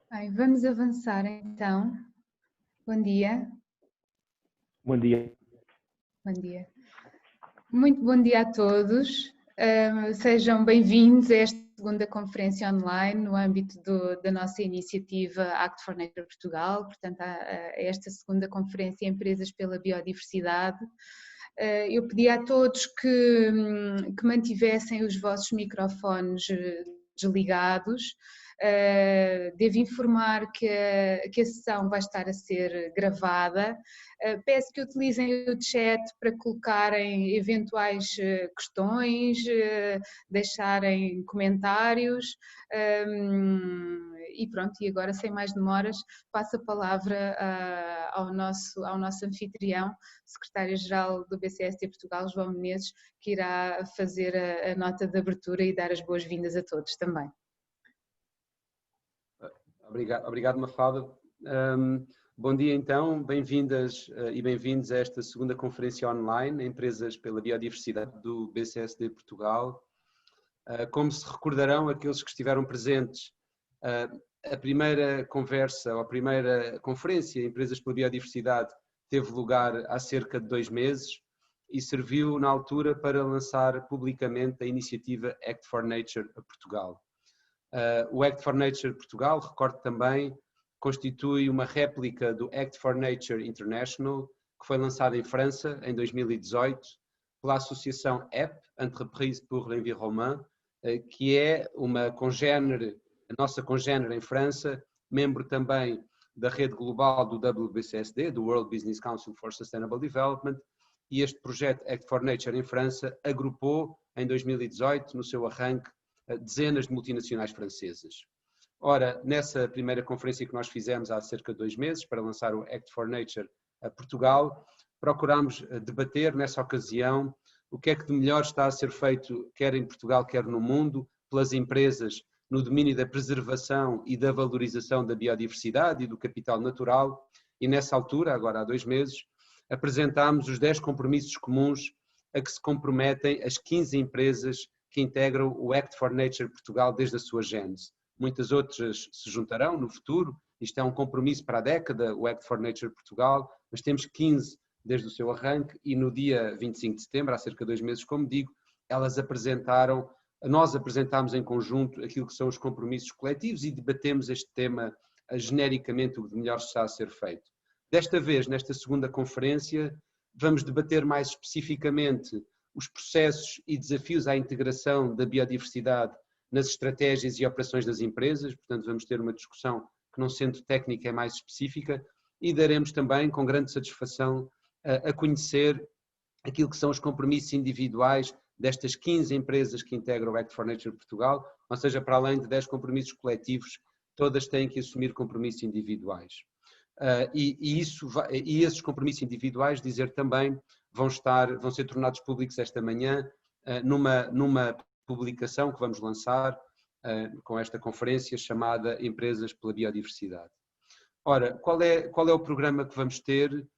Bem, vamos avançar então. Bom dia. Bom dia. Bom dia. Muito bom dia a todos. Sejam bem-vindos a esta segunda conferência online no âmbito da nossa iniciativa Act for Nature Portugal, portanto, a esta segunda conferência Empresas pela Biodiversidade. Eu pedi a todos que mantivessem os vossos microfones desligados. Devo informar que a sessão vai estar a ser gravada. Peço que utilizem o chat para colocarem eventuais questões, deixarem comentários e pronto, e agora sem mais demoras passo a palavra ao nosso anfitrião, secretário-geral do BCSD Portugal, João Menezes, que irá fazer a nota de abertura e dar as boas-vindas a todos também. Obrigado, Mafalda. Bom dia então, bem-vindas e bem-vindos a esta segunda conferência online, Empresas pela Biodiversidade do BCSD Portugal. Como se recordarão aqueles que estiveram presentes, a primeira conversa, ou a primeira conferência Empresas pela Biodiversidade teve lugar há cerca de 2 meses e serviu na altura para lançar publicamente a iniciativa Act for Nature Portugal. O Act for Nature Portugal, recordo também, constitui uma réplica do Act for Nature International, que foi lançado em França em 2018 pela associação EP, Entreprise pour l'Environnement, que é uma congénere, a nossa congénere em França, membro também da rede global do WBCSD, do World Business Council for Sustainable Development, e este projeto Act for Nature em França agrupou em 2018, no seu arranque, dezenas de multinacionais francesas. Ora, nessa primeira conferência que nós fizemos há cerca de 2 meses, para lançar o Act for Nature a Portugal, procurámos debater nessa ocasião o que é que de melhor está a ser feito, quer em Portugal, quer no mundo, pelas empresas no domínio da preservação e da valorização da biodiversidade e do capital natural, e nessa altura, agora há 2 meses, apresentámos os 10 compromissos comuns a que se comprometem as 15 empresas que integram o Act for Nature Portugal desde a sua gênese. Muitas outras se juntarão no futuro, isto é um compromisso para a década, o Act for Nature Portugal, mas temos 15 desde o seu arranque e no dia 25 de setembro, há cerca de 2 meses, como digo, nós apresentámos em conjunto aquilo que são os compromissos coletivos e debatemos este tema genericamente, o que de melhor está a ser feito. Desta vez, nesta segunda conferência, vamos debater mais especificamente os processos e desafios à integração da biodiversidade nas estratégias e operações das empresas, portanto vamos ter uma discussão que, não sendo técnica, é mais específica, e daremos também, com grande satisfação, a conhecer aquilo que são os compromissos individuais destas 15 empresas que integram o Act for Nature Portugal, ou seja, para além de 10 compromissos coletivos, todas têm que assumir compromissos individuais. E esses compromissos individuais, dizer também, vão ser tornados públicos esta manhã numa publicação que vamos lançar com esta conferência chamada Empresas pela Biodiversidade. Ora, qual é o programa que vamos ter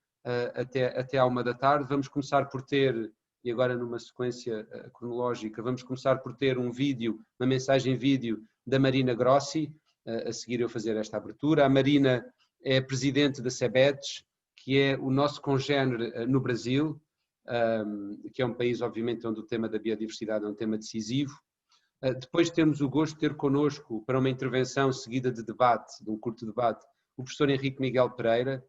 até à 1 da tarde? Vamos começar por ter, e agora numa sequência cronológica, vamos começar por ter um vídeo, uma mensagem vídeo da Marina Grossi, a seguir eu fazer esta abertura. A Marina é presidente da CEBETS, que é o nosso congénere no Brasil, que é um país, obviamente, onde o tema da biodiversidade é um tema decisivo. Depois temos o gosto de ter connosco, para uma intervenção seguida de debate, de um curto debate, o professor Henrique Miguel Pereira.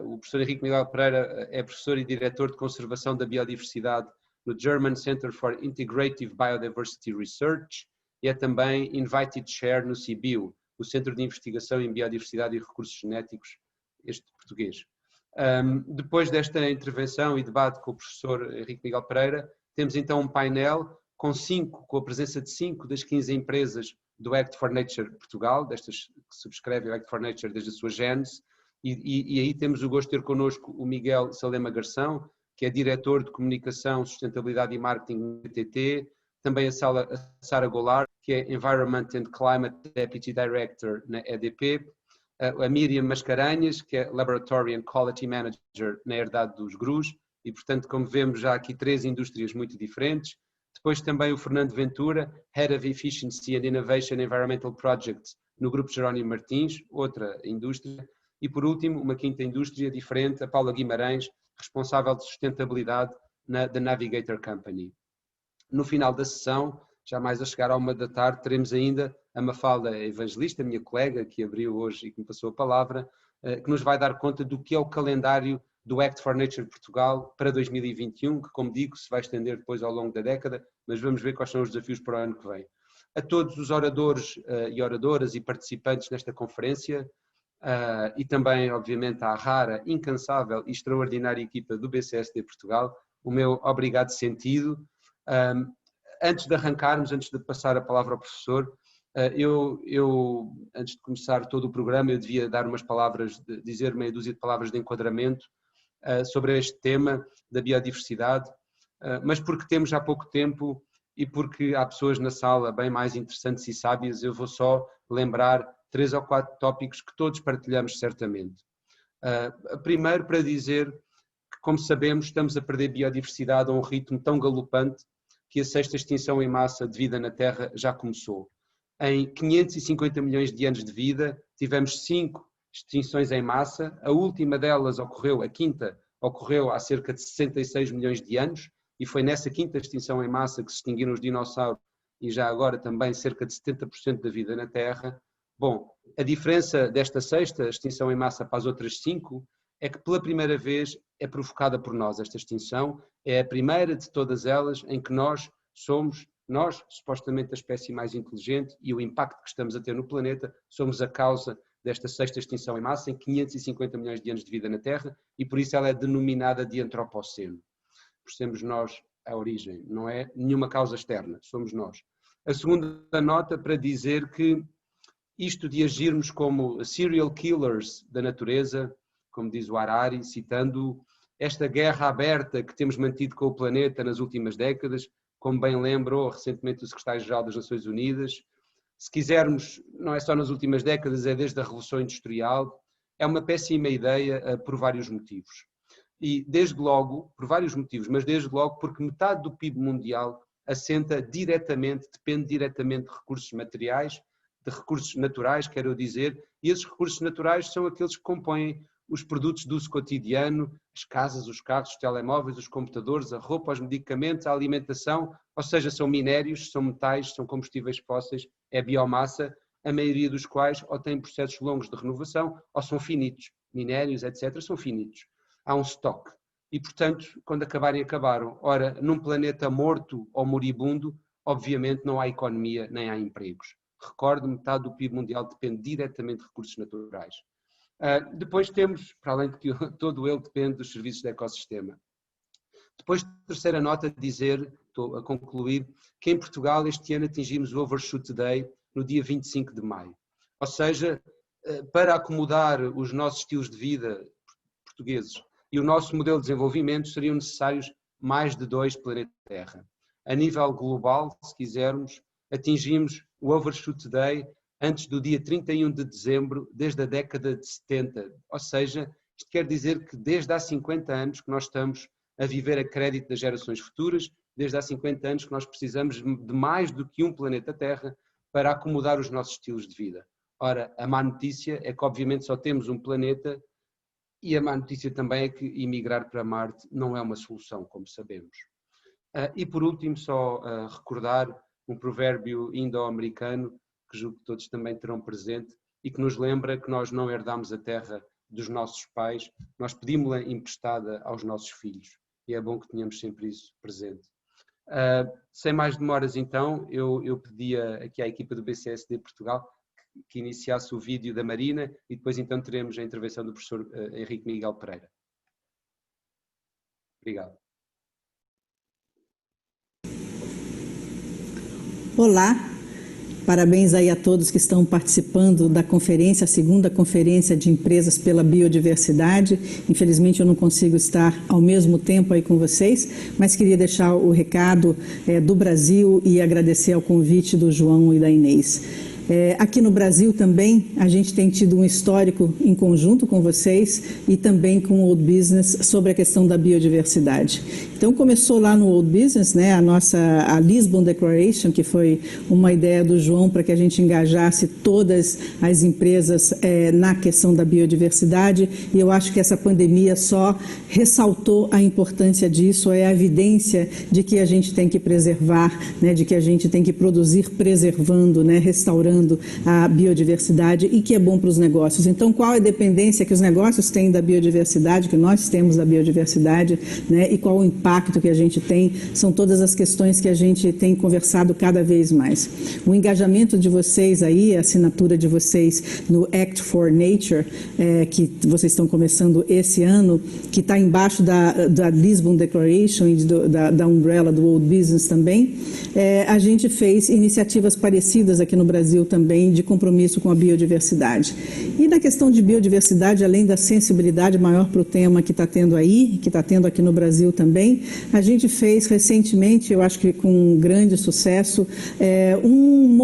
O professor Henrique Miguel Pereira é professor e diretor de conservação da biodiversidade no German Center for Integrative Biodiversity Research e é também Invited Chair no CBIO, o Centro de Investigação em Biodiversidade e Recursos Genéticos, este português. Depois desta intervenção e debate com o professor Henrique Miguel Pereira, temos então um painel com a presença de 5 das 15 empresas do Act for Nature Portugal, destas que subscrevem o Act for Nature desde a sua gênese, e aí temos o gosto de ter connosco o Miguel Salema Garção, que é diretor de Comunicação, Sustentabilidade e Marketing no BTT, também a Sara Goulart, que é Environment and Climate Deputy Director na EDP, a Miriam Mascarenhas, que é Laboratory and Quality Manager na Herdade dos Grus, e portanto, como vemos, já há aqui 3 indústrias muito diferentes. Depois também o Fernando Ventura, Head of Efficiency and Innovation Environmental Projects no Grupo Jerónimo Martins, outra indústria, e por último, uma quinta indústria diferente, a Paula Guimarães, responsável de sustentabilidade da Navigator Company. No final da sessão, já mais a chegar à 13h, teremos ainda a Mafalda Evangelista, minha colega, que abriu hoje e que me passou a palavra, que nos vai dar conta do que é o calendário do Act for Nature Portugal para 2021, que, como digo, se vai estender depois ao longo da década, mas vamos ver quais são os desafios para o ano que vem. A todos os oradores e oradoras e participantes nesta conferência, e também, obviamente, à rara, incansável e extraordinária equipa do BCSD Portugal, o meu obrigado sentido. Antes de arrancarmos, antes de passar a palavra ao professor, antes de começar todo o programa, eu devia dar umas palavras, dizer meia dúzia de palavras de enquadramento sobre este tema da biodiversidade, mas porque temos já pouco tempo e porque há pessoas na sala bem mais interessantes e sábias, eu vou só lembrar 3 ou 4 tópicos que todos partilhamos certamente. Primeiro, para dizer que, como sabemos, estamos a perder biodiversidade a um ritmo tão galopante que a 6ª extinção em massa de vida na Terra já começou. Em 550 milhões de anos de vida, tivemos 5 extinções em massa, a última delas ocorreu, a quinta, ocorreu há cerca de 66 milhões de anos, e foi nessa 5ª extinção em massa que se extinguiram os dinossauros e já agora também cerca de 70% da vida na Terra. Bom, a diferença desta 6ª extinção em massa para as outras 5 é que pela primeira vez é provocada por nós esta extinção, é a primeira de todas elas em que nós somos, supostamente a espécie mais inteligente e o impacto que estamos a ter no planeta, somos a causa desta 6ª extinção em massa em 550 milhões de anos de vida na Terra e por isso ela é denominada de antropoceno. Por sermos nós a origem, não é nenhuma causa externa, somos nós. A segunda nota para dizer que isto de agirmos como serial killers da natureza, como diz o Harari, citando esta guerra aberta que temos mantido com o planeta nas últimas décadas, como bem lembrou recentemente o secretário-geral das Nações Unidas, se quisermos, não é só nas últimas décadas, é desde a Revolução Industrial, é uma péssima ideia por vários motivos. E desde logo, por vários motivos, mas desde logo porque metade do PIB mundial assenta diretamente, depende diretamente de recursos materiais, de recursos naturais, quero dizer, e esses recursos naturais são aqueles que compõem os produtos do uso cotidiano, as casas, os carros, os telemóveis, os computadores, a roupa, os medicamentos, a alimentação, ou seja, são minérios, são metais, são combustíveis fósseis, é biomassa, a maioria dos quais ou têm processos longos de renovação ou são finitos, minérios, etc., são finitos. Há um estoque e, portanto, quando acabarem, acabaram. Ora, num planeta morto ou moribundo, obviamente não há economia nem há empregos. Recordo, metade do PIB mundial depende diretamente de recursos naturais. Depois temos, para além de que todo ele depende dos serviços de ecossistema. Depois, terceira nota, dizer, estou a concluir, que em Portugal este ano atingimos o Overshoot Day no dia 25 de maio. Ou seja, para acomodar os nossos estilos de vida portugueses e o nosso modelo de desenvolvimento seriam necessários mais de 2 planetas Terra. A nível global, se quisermos, atingimos o Overshoot Day antes do dia 31 de dezembro, desde a década de 70. Ou seja, isto quer dizer que desde há 50 anos que nós estamos a viver a crédito das gerações futuras, desde há 50 anos que nós precisamos de mais do que um planeta Terra para acomodar os nossos estilos de vida. Ora, a má notícia é que obviamente só temos um planeta e a má notícia também é que emigrar para Marte não é uma solução, como sabemos. E por último, só recordar um provérbio indo-americano que julgo que todos também terão presente e que nos lembra que nós não herdamos a terra dos nossos pais, nós pedimos-la emprestada aos nossos filhos e é bom que tenhamos sempre isso presente. Sem mais demoras então, eu pedia aqui à equipa do BCSD Portugal que iniciasse o vídeo da Marina e depois então teremos a intervenção do professor Henrique Miguel Pereira. Obrigado. Olá, parabéns aí a todos que estão participando da conferência, a segunda conferência de empresas pela biodiversidade. Infelizmente eu não consigo estar ao mesmo tempo aí com vocês, mas queria deixar o recado do Brasil e agradecer ao convite do João e da Inês. Aqui no Brasil também a gente tem tido um histórico em conjunto com vocês e também com o Old Business sobre a questão da biodiversidade. Então começou lá no Old Business, né, a Lisbon Declaration, que foi uma ideia do João para que a gente engajasse todas as empresas na questão da biodiversidade, e eu acho que essa pandemia só ressaltou a importância disso, a evidência de que a gente tem que preservar, né, de que a gente tem que produzir preservando, né, restaurando a biodiversidade, e que é bom para os negócios. Então, qual a dependência que os negócios têm da biodiversidade, que nós temos da biodiversidade, né, e qual o impacto que a gente tem, são todas as questões que a gente tem conversado cada vez mais. O engajamento de vocês aí, a assinatura de vocês no Act for Nature, que vocês estão começando esse ano, que está embaixo da Lisbon Declaration e da umbrella do Old Business também, a gente fez iniciativas parecidas aqui no Brasil também de compromisso com a biodiversidade. E na questão de biodiversidade, além da sensibilidade maior para o tema que está tendo aí, que está tendo aqui no Brasil também, a gente fez recentemente, eu acho que com um grande sucesso, um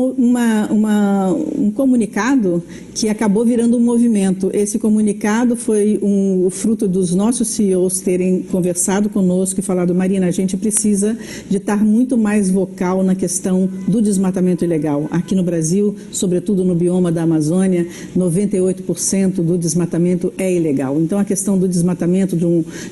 comunicado que acabou virando um movimento. Esse comunicado foi o fruto dos nossos CEOs terem conversado conosco e falado: Marina, a gente precisa de estar muito mais vocal na questão do desmatamento ilegal. Aqui no Brasil, sobretudo no bioma da Amazônia, 98% do desmatamento é ilegal. Então, a questão do desmatamento,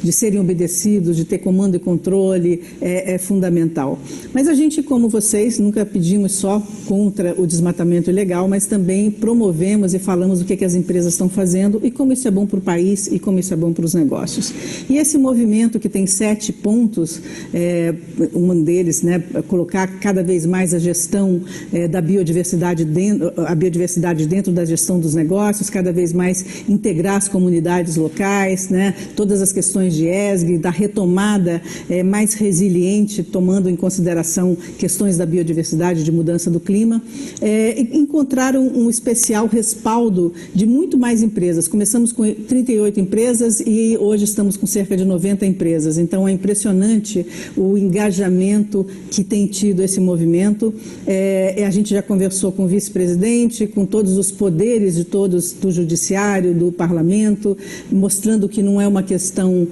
de serem obedecidos, de ter comando e controle, é fundamental. Mas a gente, como vocês, nunca pedimos só contra o desmatamento ilegal, mas também promovemos e falamos o que as empresas estão fazendo e como isso é bom para o país e como isso é bom para os negócios. E esse movimento, que tem 7 pontos, um deles, né, colocar cada vez mais a gestão da biodiversidade dentro da gestão dos negócios, cada vez mais integrar as comunidades locais, né, todas as questões de ESG, da retomada mais resiliente, tomando em consideração questões da biodiversidade, de mudança do clima, encontraram um especial respaldo de muito mais empresas. Começamos com 38 empresas e hoje estamos com cerca de 90 empresas. Então, é impressionante o engajamento que tem tido esse movimento. A gente já conversou com o vice-presidente, com todos os poderes de todos, do judiciário, do parlamento, mostrando que não é uma questão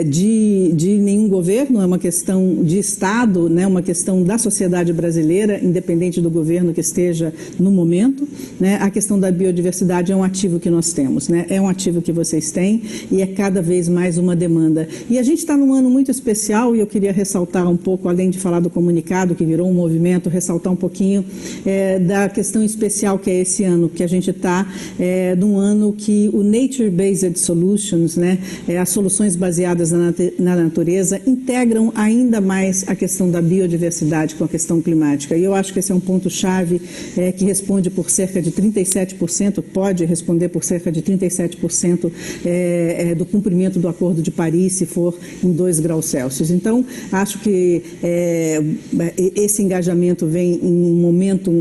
de nenhum governo, é uma questão de Estado, né, uma questão da sociedade brasileira, independente do governo que esteja no momento, né. A questão da biodiversidade é um ativo que nós temos, né, é um ativo que vocês têm e é cada vez mais uma demanda. E a gente está num ano muito especial, e eu queria ressaltar um pouco, além de falar do comunicado, que virou um movimento, ressaltar um pouquinho da questão especial que é esse ano, que a gente está num ano que o Nature Based Solutions, né, as soluções baseadas na natureza, integram ainda mais a questão da biodiversidade com a questão climática. E eu acho que esse é um ponto-chave que responde por cerca de 37%, pode responder por cerca de 37% do cumprimento do Acordo de Paris, se for em 2 graus Celsius. Então, acho que esse engajamento vem em um momento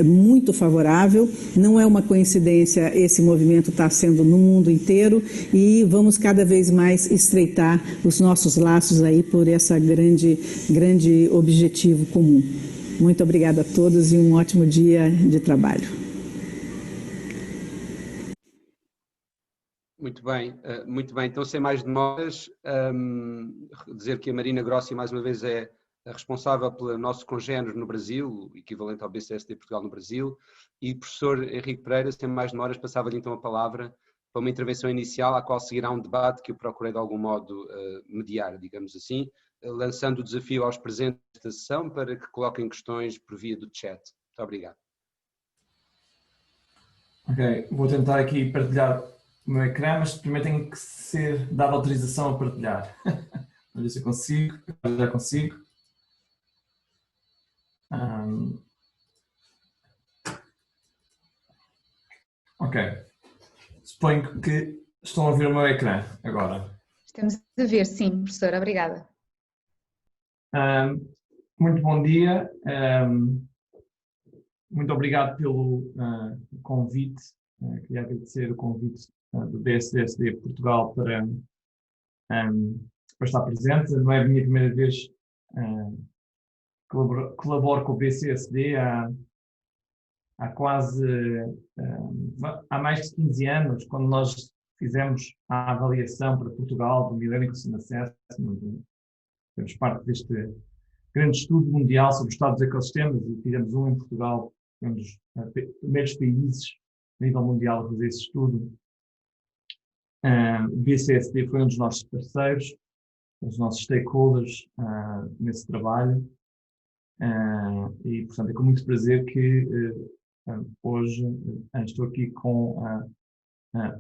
muito favorável, não é uma coincidência esse movimento estar sendo no mundo inteiro, e vamos cada vez mais estreitar os nossos laços aí por esse grande objetivo comum. Muito obrigada a todos e um ótimo dia de trabalho. Muito bem, muito bem. Então, sem mais demoras, dizer que a Marina Grossi, mais uma vez, é a responsável pelo nosso congénero no Brasil, equivalente ao BCSD Portugal no Brasil, e o professor Henrique Pereira, sem mais demoras, passava-lhe então a palavra para uma intervenção inicial, à qual seguirá um debate que eu procurei de algum modo mediar, digamos assim, lançando o desafio aos presentes da sessão para que coloquem questões por via do chat. Muito obrigado. Ok, vou tentar aqui partilhar o meu ecrã, mas primeiro tenho que ser dada autorização a partilhar. Vamos ver se eu consigo, já consigo. Ok, suponho que estão a ver o meu ecrã agora. Estamos a ver, sim, professora, obrigada. Muito bom dia, muito obrigado pelo convite. Queria agradecer o convite do BSDSD Portugal para estar presente. Não é a minha primeira vez que colaboro com o BCSD. Há há mais de 15 anos, quando nós fizemos a avaliação para Portugal do Millennium Consumer Assessment, temos parte deste grande estudo mundial sobre o estado dos ecossistemas e fizemos um em Portugal, um dos primeiros países a nível mundial a fazer esse estudo. O BCSD foi um dos nossos parceiros, os nossos stakeholders nesse trabalho. E, portanto, é com muito prazer que hoje estou aqui com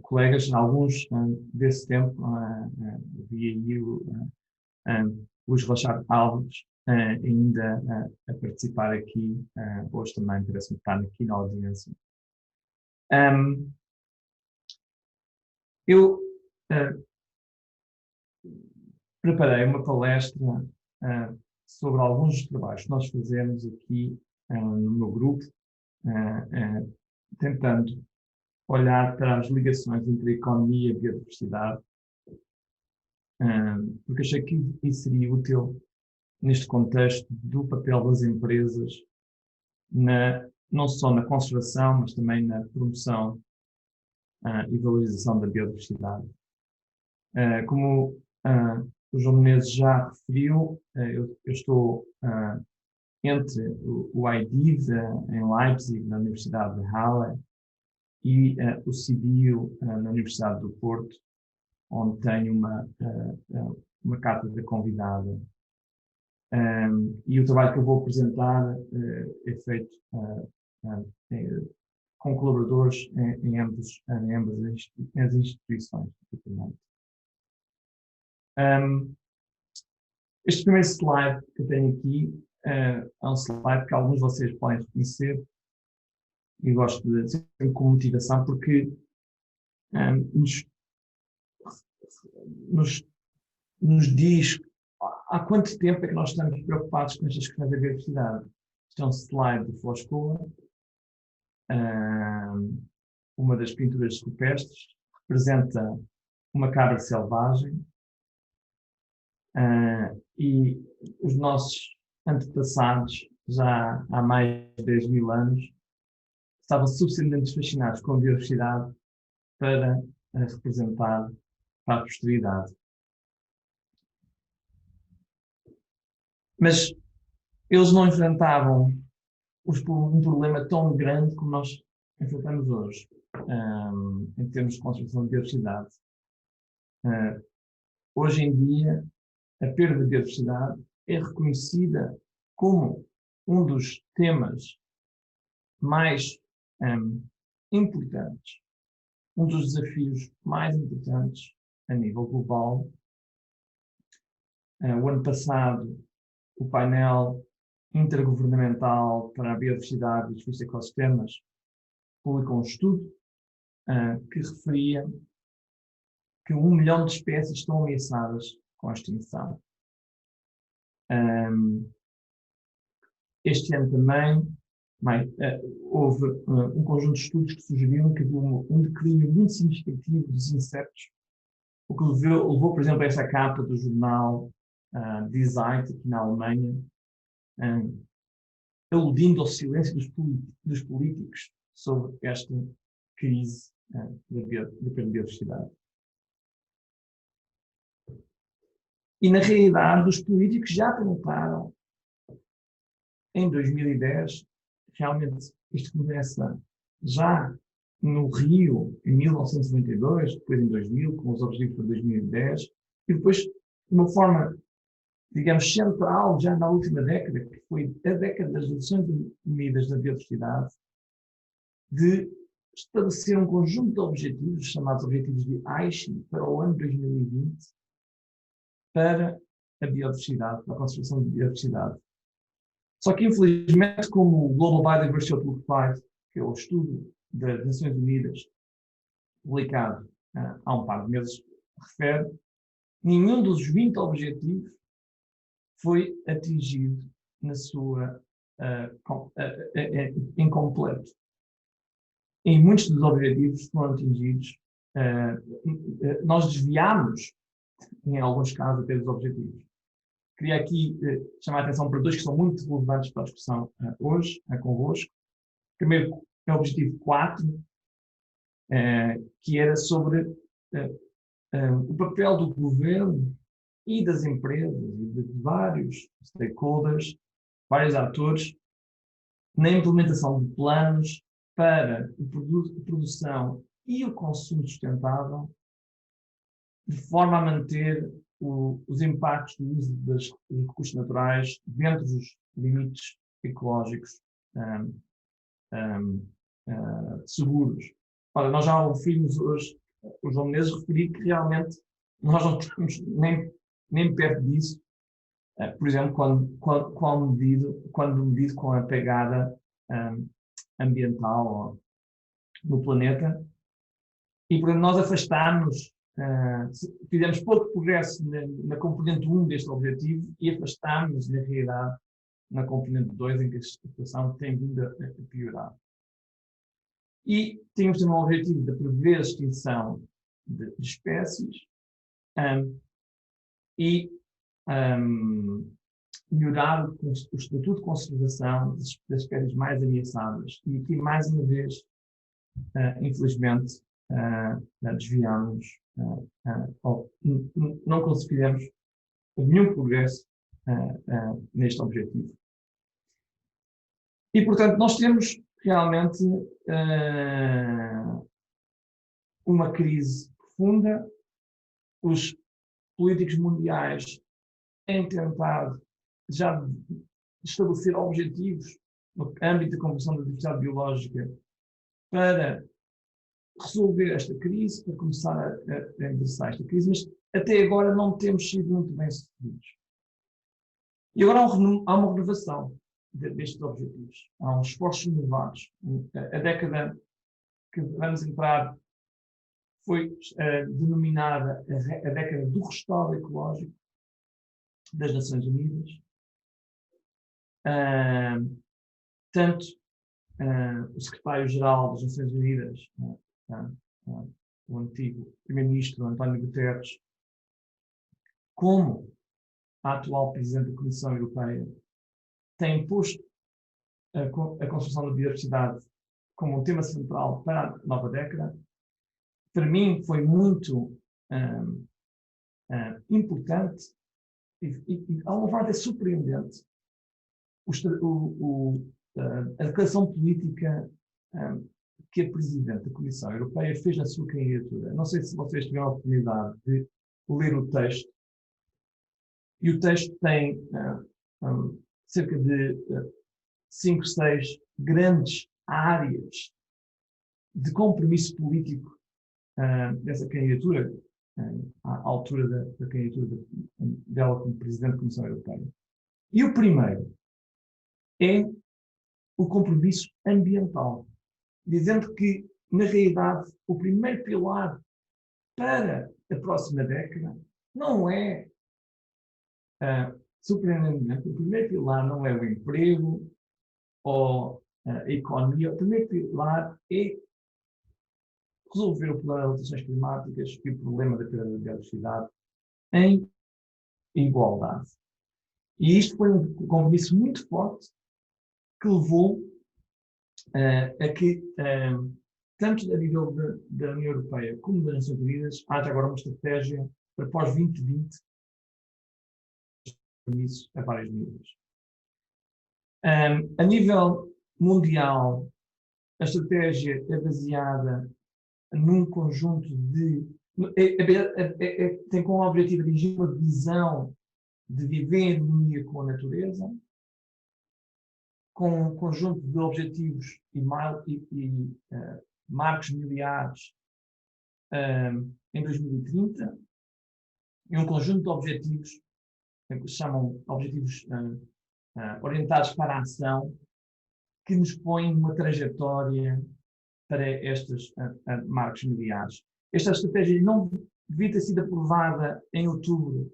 colegas, alguns desse tempo, via o Luís Rochard Alves, ainda a participar aqui hoje também, parece-me estar aqui na audiência. Eu preparei uma palestra sobre alguns dos trabalhos que nós fazemos aqui no meu grupo, tentando olhar para as ligações entre a economia e a biodiversidade, porque achei que isso seria útil neste contexto do papel das empresas, não só na conservação, mas também na promoção e valorização da biodiversidade. Como o João Menezes já referiu, eu estou entre o IDIV em Leipzig, na Universidade de Halle, e o CBU na Universidade do Porto, onde tenho uma cátedra convidada. E o trabalho que eu vou apresentar é feito com colaboradores em ambas as instituições. Este primeiro slide que eu tenho aqui é um slide que alguns de vocês podem reconhecer e gosto de dizer com motivação porque nos diz há quanto tempo é que nós estamos preocupados com estas questões da biodiversidade. Este é um slide de Foscoa, uma das pinturas rupestres, representa uma cabra selvagem, e os nossos antepassados, já há mais de 10 mil anos, estavam suficientemente fascinados com a biodiversidade para representar para a posteridade. Mas eles não enfrentavam um problema tão grande como nós enfrentamos hoje, em termos de conservação de biodiversidade. Hoje em dia, a perda de biodiversidade é reconhecida como um dos temas mais importantes, um dos desafios mais importantes a nível global. O ano passado, o painel intergovernamental para a biodiversidade e os ecossistemas publicou um estudo que referia que 1 milhão de espécies estão ameaçadas com a extinção. Este ano também houve um conjunto de estudos que sugeriram que havia um declínio muito significativo dos insetos, o que levou, por exemplo, a essa capa do jornal Die Zeit, aqui na Alemanha, aludindo ao silêncio dos políticos sobre esta crise da biodiversidade. E, na realidade, os políticos já tentaram, em 2010, realmente isto começa já no Rio, em 1992, depois em 2000, com os objetivos para 2010, e depois, de uma forma, digamos, central, já na última década, que foi a década das Nações Unidas da Biodiversidade, de estabelecer um conjunto de objetivos, chamados Objetivos de Aichi, para o ano 2020, para a biodiversidade, para a conservação de biodiversidade. Só que, infelizmente, como o Global Biodiversity Outlook 5, que é o estudo das Nações Unidas, publicado há um par de meses, refere, nenhum dos 20 objetivos foi atingido na sua incompleto. Em muitos dos objetivos que foram atingidos, nós desviámos, em alguns casos, até dos objetivos. Queria aqui chamar a atenção para dois que são muito relevantes para a discussão hoje, convosco. Primeiro, é o objetivo 4, que era sobre o papel do governo e das empresas e de vários stakeholders, vários atores, na implementação de planos para a produção e o consumo sustentável, de forma a manter os impactos do uso dos recursos naturais dentro dos limites ecológicos seguros. Olha, nós já ouvimos hoje os João Menezes referir que realmente nós não estamos nem perto disso, por exemplo, quando medido com a pegada ambiental no planeta, e portanto nós afastámos, fizemos pouco progresso na componente 1 deste objetivo e afastámos, na realidade, na componente 2, em que a situação tem vindo a piorar. E tínhamos também um objetivo de prever a extinção de espécies e melhorar o estatuto de conservação das espécies mais ameaçadas. E aqui, mais uma vez, infelizmente, desviámos, não conseguiremos nenhum progresso neste objetivo. E, portanto, nós temos realmente uma crise profunda. Os políticos mundiais têm tentado já estabelecer objetivos no âmbito da Convenção da Diversidade Biológica para resolver esta crise, para começar a endereçar esta crise, mas até agora não temos sido muito bem sucedidos. E agora há uma renovação destes objetivos. Há uns esforços renovados. A década que vamos entrar foi denominada a década do restauro ecológico das Nações Unidas. Tanto o secretário-geral das Nações Unidas, o antigo primeiro-ministro António Guterres, como a atual presidente da Comissão Europeia, tem posto a construção da biodiversidade como um tema central para a nova década. Para mim foi muito importante e a uma parte é surpreendente a declaração política que a Presidente da Comissão Europeia fez na sua candidatura. Não sei se vocês tiveram a oportunidade de ler o texto, e o texto tem cerca de 5, 6 grandes áreas de compromisso político dessa candidatura, à altura da candidatura dela como Presidente da Comissão Europeia. E o primeiro é o compromisso ambiental, dizendo que, na realidade, o primeiro pilar para a próxima década não é, surpreendentemente, o primeiro pilar não é o emprego ou a economia. O primeiro pilar é resolver o problema das alterações climáticas e o problema da perda da biodiversidade em igualdade. E isto foi um compromisso muito forte que levou a que, tanto a nível da União Europeia como das Nações Unidas, haja agora uma estratégia para pós-2020 compromissos a vários níveis. A nível mundial, a estratégia é baseada num conjunto de... tem como objetivo atingir uma visão de viver em harmonia com a natureza, com um conjunto de objetivos e marcos miliares em 2030, e um conjunto de objetivos que se chamam objetivos orientados para a ação, que nos põem numa trajetória para estes marcos miliares. Esta estratégia não devia ter sido aprovada em outubro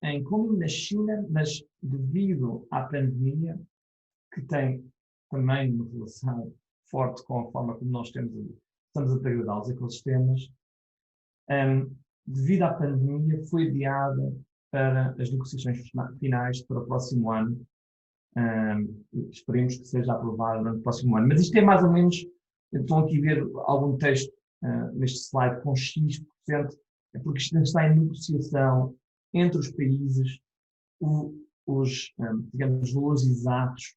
em Kunming, na China, mas devido à pandemia, que tem também uma relação forte com a forma como nós estamos a degradar os ecossistemas, devido à pandemia, foi adiada para as negociações finais para o próximo ano, Esperemos que seja aprovado no próximo ano. Mas isto é mais ou menos, estão aqui a ver algum texto neste slide com X%, é porque isto está em negociação entre os países, os digamos, valores exatos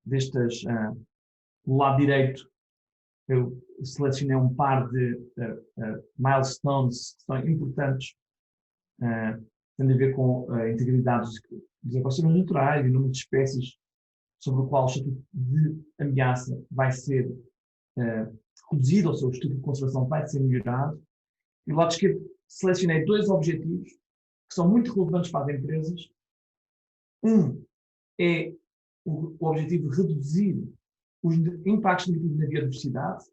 destas, do lado direito. Eu selecionei um par de milestones que são importantes, tendo a ver com a integridade dos ecossistemas naturais e o número de espécies sobre o qual o estatuto de ameaça vai ser reduzido, ou seja, o estatuto de conservação vai ser melhorado. E do lado esquerdo selecionei 2 objetivos que são muito relevantes para as empresas. Um é o objetivo de reduzir os impactos negativos na biodiversidade.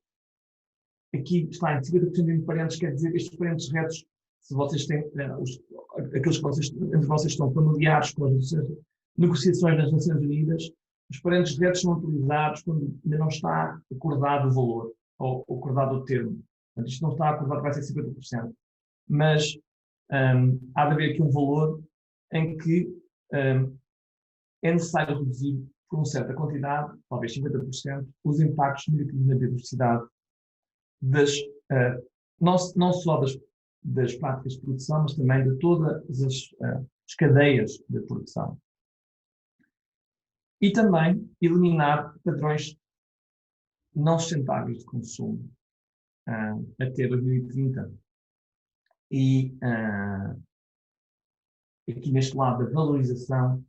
Aqui está em 50% de parentes, quer dizer, estes parentes retos, se vocês têm, aqueles que entre vocês estão familiares com as negociações das Nações Unidas, os parentes retos são utilizados quando ainda não está acordado o valor, ou acordado o termo. Portanto, isto não está acordado, vai ser 50%. Mas há de haver aqui um valor em que é necessário reduzir por uma certa quantidade, talvez 50%, os impactos negativos na biodiversidade não só das práticas de produção, mas também de todas as cadeias de produção. E também eliminar padrões não sustentáveis de consumo até 2030. E aqui neste lado da valorização,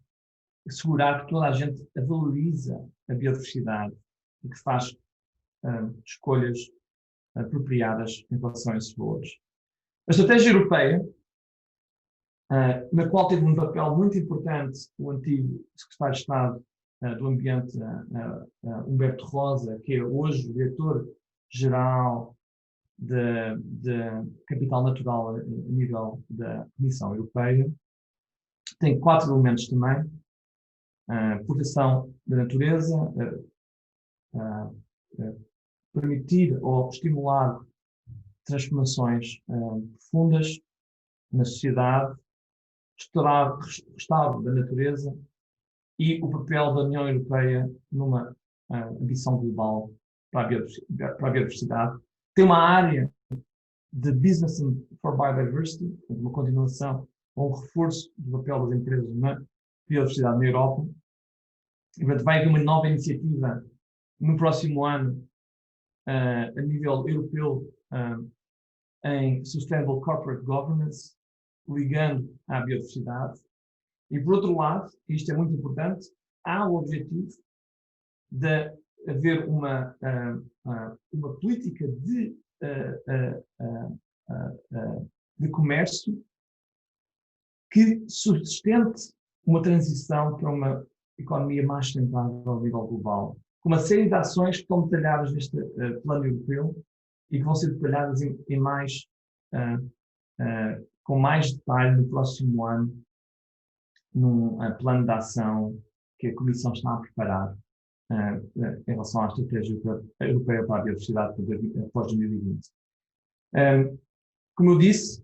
assegurar que toda a gente valoriza a biodiversidade e que faz escolhas apropriadas em relação a esses valores. A estratégia europeia, na qual teve um papel muito importante o antigo secretário de Estado do Ambiente, Humberto Rosa, que é hoje o diretor-geral de Capital Natural a nível da Comissão Europeia, tem 4 elementos também: proteção da natureza, permitir ou estimular transformações profundas na sociedade, restauro da natureza e o papel da União Europeia numa ambição global para a biodiversidade. Tem uma área de Business for Biodiversity, uma continuação ou um reforço do papel das empresas na biodiversidade na Europa. E, portanto, vai haver uma nova iniciativa no próximo ano a nível europeu em Sustainable Corporate Governance, ligando à biodiversidade. E, por outro lado, isto é muito importante, há o objetivo de haver uma política de comércio que sustente uma transição para uma economia mais sustentável ao nível global, com uma série de ações que estão detalhadas neste plano europeu e que vão ser detalhadas com mais detalhe no próximo ano, num plano de ação que a Comissão está a preparar em relação à estratégia europeia para a biodiversidade após 2020. Como eu disse,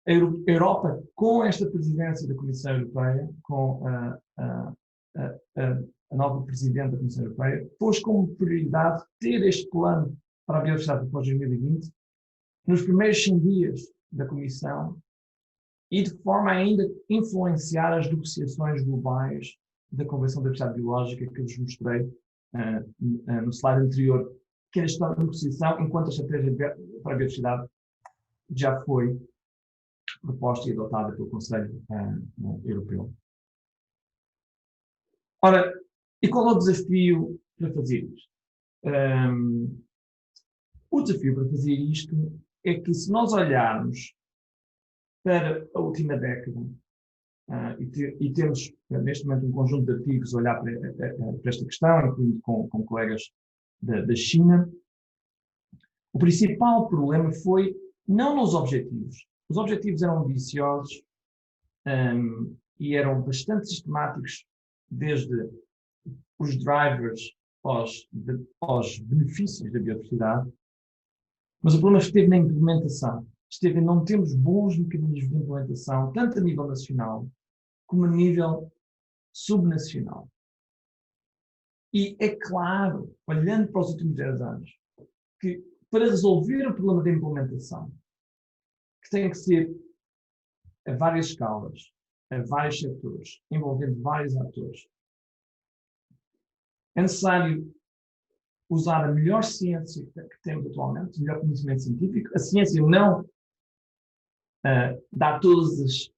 a Europa, com esta presidência da Comissão Europeia, com a nova Presidente da Comissão Europeia, pôs como prioridade ter este plano para a biodiversidade após 2020 nos primeiros 100 dias da Comissão e de forma a ainda influenciar as negociações globais da Convenção da Diversidade Biológica que eu vos mostrei no slide anterior, que era esta negociação enquanto a estratégia para a biodiversidade já foi proposta e adotada pelo Conselho Europeu. Ora, e qual é o desafio para fazer isto? O desafio para fazer isto é que, se nós olharmos para a última década e temos neste momento um conjunto de artigos a olhar para esta questão, incluindo com colegas da China, o principal problema foi não nos objetivos. Os objetivos eram ambiciosos e eram bastante sistemáticos, desde os drivers aos benefícios da biodiversidade, mas o problema esteve na implementação. Não temos bons mecanismos de implementação, tanto a nível nacional como a nível subnacional. E é claro, olhando para os últimos 10 anos, que para resolver o problema da implementação, que tem que ser a várias escalas, a vários setores, envolvendo vários atores, é necessário usar a melhor ciência que temos atualmente, o melhor conhecimento científico. A ciência não dá todas as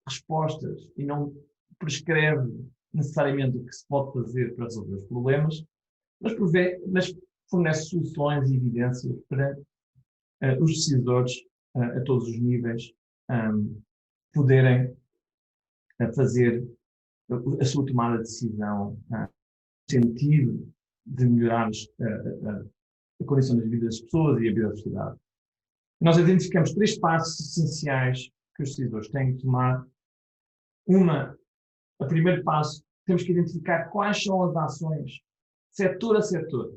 respostas e não prescreve necessariamente o que se pode fazer para resolver os problemas, mas fornece soluções e evidências para os decisores a todos os níveis poderem fazer a sua tomada de decisão no sentido de melhorar a condição de vida das pessoas e a biodiversidade. Nós identificamos 3 passos essenciais que os decisores têm que tomar. O primeiro passo, temos que identificar quais são as ações, setor a setor.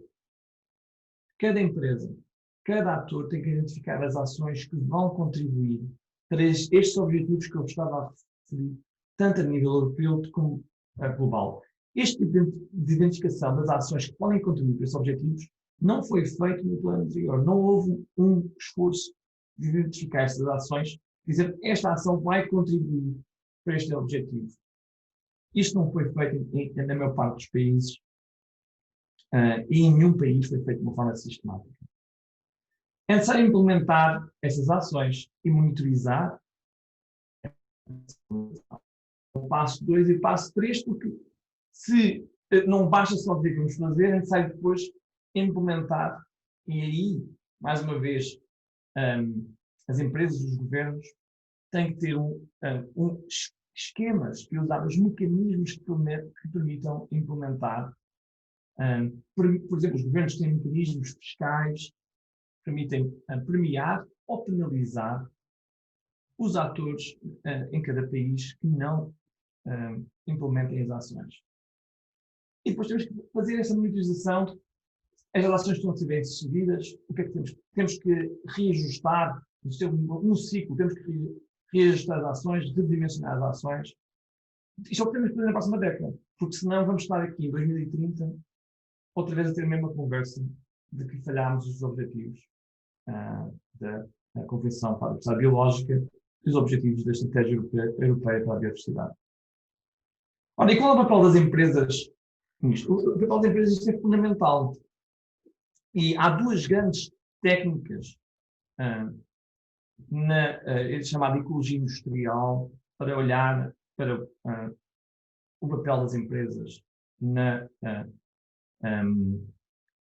Cada empresa, cada ator tem que identificar as ações que vão contribuir para estes objetivos que eu estava a referir, tanto a nível europeu como global. Este tipo de identificação das ações que podem contribuir para esses objetivos não foi feito no plano anterior. Não houve um esforço de identificar estas ações, dizer esta ação vai contribuir para este objetivo. Isto não foi feito na maior parte dos países e em nenhum país foi feito de uma forma sistemática. É necessário implementar essas ações e monitorizar o passo 2 e o passo 3, porque se não basta só dizer que vamos fazer, é necessário depois implementar. E aí, mais uma vez, as empresas e os governos têm que ter esquemas e usar os mecanismos que permitam implementar. Por exemplo, os governos têm mecanismos fiscais que permitem premiar ou penalizar os atores em cada país que não implementem as ações. E depois temos que fazer essa monitorização. As ações estão a ser bem sucedidas. O que é que temos? Temos que reajustar no ciclo, temos que reajustar as ações, redimensionar as ações. E só podemos fazer na próxima década, porque senão vamos estar aqui em 2030 outra vez a ter a mesma conversa de que falhámos os objetivos da Convenção para a Diversidade Biológica e os objetivos da Estratégia Europeia para a Biodiversidade. Ora, e qual é o papel das empresas nisto? O papel das empresas é fundamental. E há 2 grandes técnicas chamada ecologia industrial para olhar para o papel das empresas na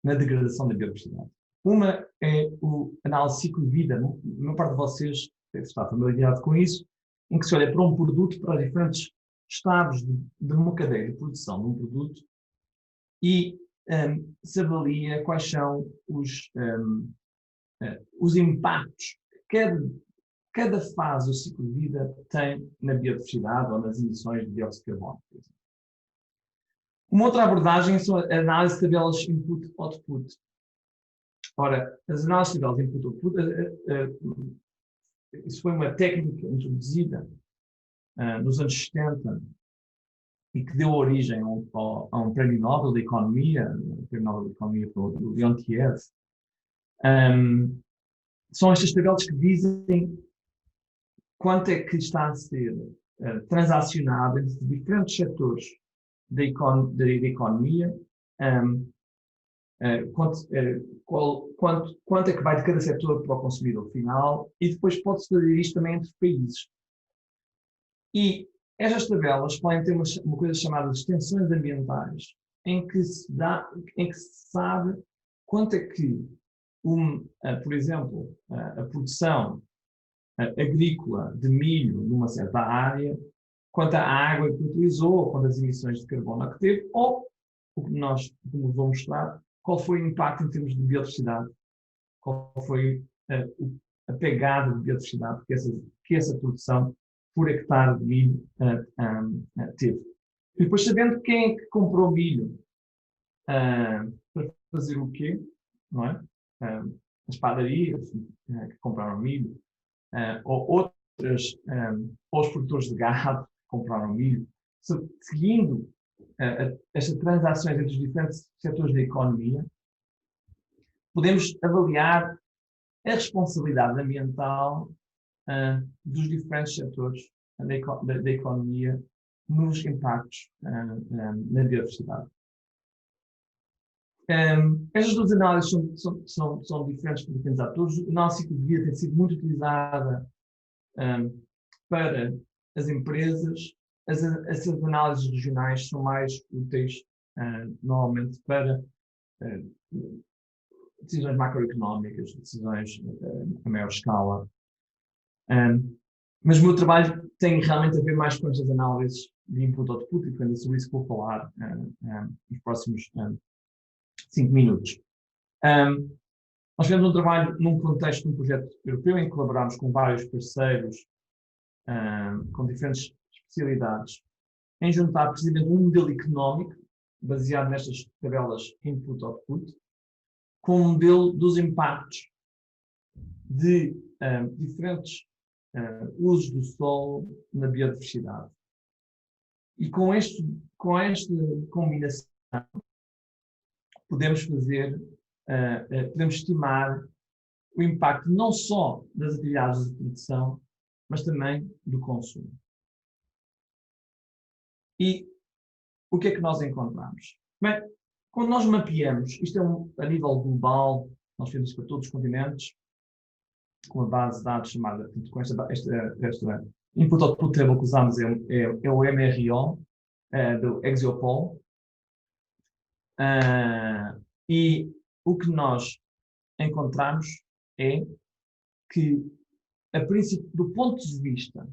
degradação da biodiversidade. Uma é o análise ciclo de vida. A maior parte de vocês deve estar familiarizado com isso, em que se olha para um produto, para os diferentes estados de uma cadeia de produção de um produto e se avalia quais são os impactos que cada fase do ciclo de vida tem na biodiversidade ou nas emissões de dióxido de carbono. Uma outra abordagem são a análise de tabelas input-output. Ora, as análises de tabelas input-output, isso foi uma técnica introduzida nos anos 70 e que deu origem a um prémio Nobel da Economia, o prémio Nobel da Economia do Leontief. São estas tabelas que dizem quanto é que está a ser transacionado entre diferentes setores da economia, quanto é que vai de cada setor para o consumidor final, e depois pode-se fazer isto também entre países. E estas tabelas podem ter uma coisa chamada de extensões ambientais, em que se sabe quanto é que, por exemplo, a produção agrícola de milho numa certa área, quanto à água que utilizou, quantas emissões de carbono que teve, ou, como vou mostrar, qual foi o impacto em termos de biodiversidade, qual foi a pegada de biodiversidade que essa produção por hectare de milho teve. E depois, sabendo quem é que comprou milho para fazer o quê, não é? As padarias que compraram milho, ou os produtores de gado que compraram milho, seguindo estas transações entre os diferentes setores da economia, podemos avaliar a responsabilidade ambiental dos diferentes setores da economia nos impactos na biodiversidade. Estas duas análises são diferentes para diferentes atores. A análise ciclovia tem sido muito utilizada para as empresas. As análises regionais são mais úteis, normalmente, para decisões macroeconómicas, decisões a maior escala. Mas o meu trabalho tem realmente a ver mais com estas análises de input-output, e portanto é sobre isso que vou falar nos próximos 5 minutos. Nós fizemos um trabalho num contexto de um projeto europeu em que colaborámos com vários parceiros com diferentes especialidades em juntar precisamente um modelo económico baseado nestas tabelas input-output com um modelo dos impactos de diferentes usos do solo na biodiversidade. E com esta combinação podemos estimar o impacto não só das atividades de produção, mas também do consumo. E o que é que nós encontramos? Bem, quando nós mapeamos, isto é a nível global, nós fizemos isso para todos os continentes, com uma base de dados chamada, com esta input-output table que usamos é o MRO, do Exiopol. E o que nós encontramos é que, do ponto de vista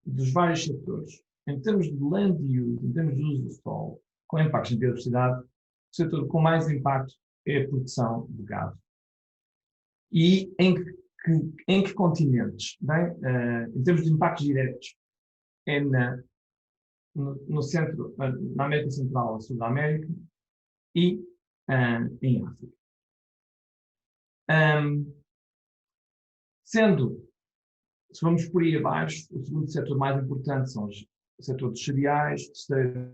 dos vários setores, em termos de land use, em termos de uso do solo, com impactos na biodiversidade, o setor com mais impacto é a produção de gado. E em que continentes? Bem, em termos de impactos diretos, é no centro, na América Central, a Sul da América e em África. Se vamos por aí abaixo, o segundo setor mais importante são o setor dos cereais, o terceiro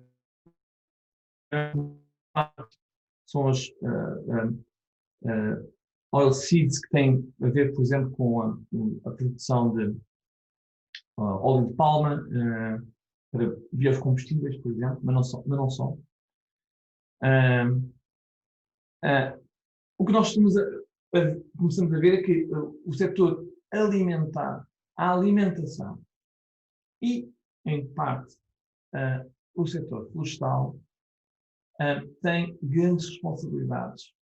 são as oilseeds, que têm a ver, por exemplo, com a produção de óleo de palma, para biocombustíveis, por exemplo, mas não só. O que nós começamos a ver é que o setor alimentar, a alimentação e, em parte, o setor florestal tem grandes responsabilidades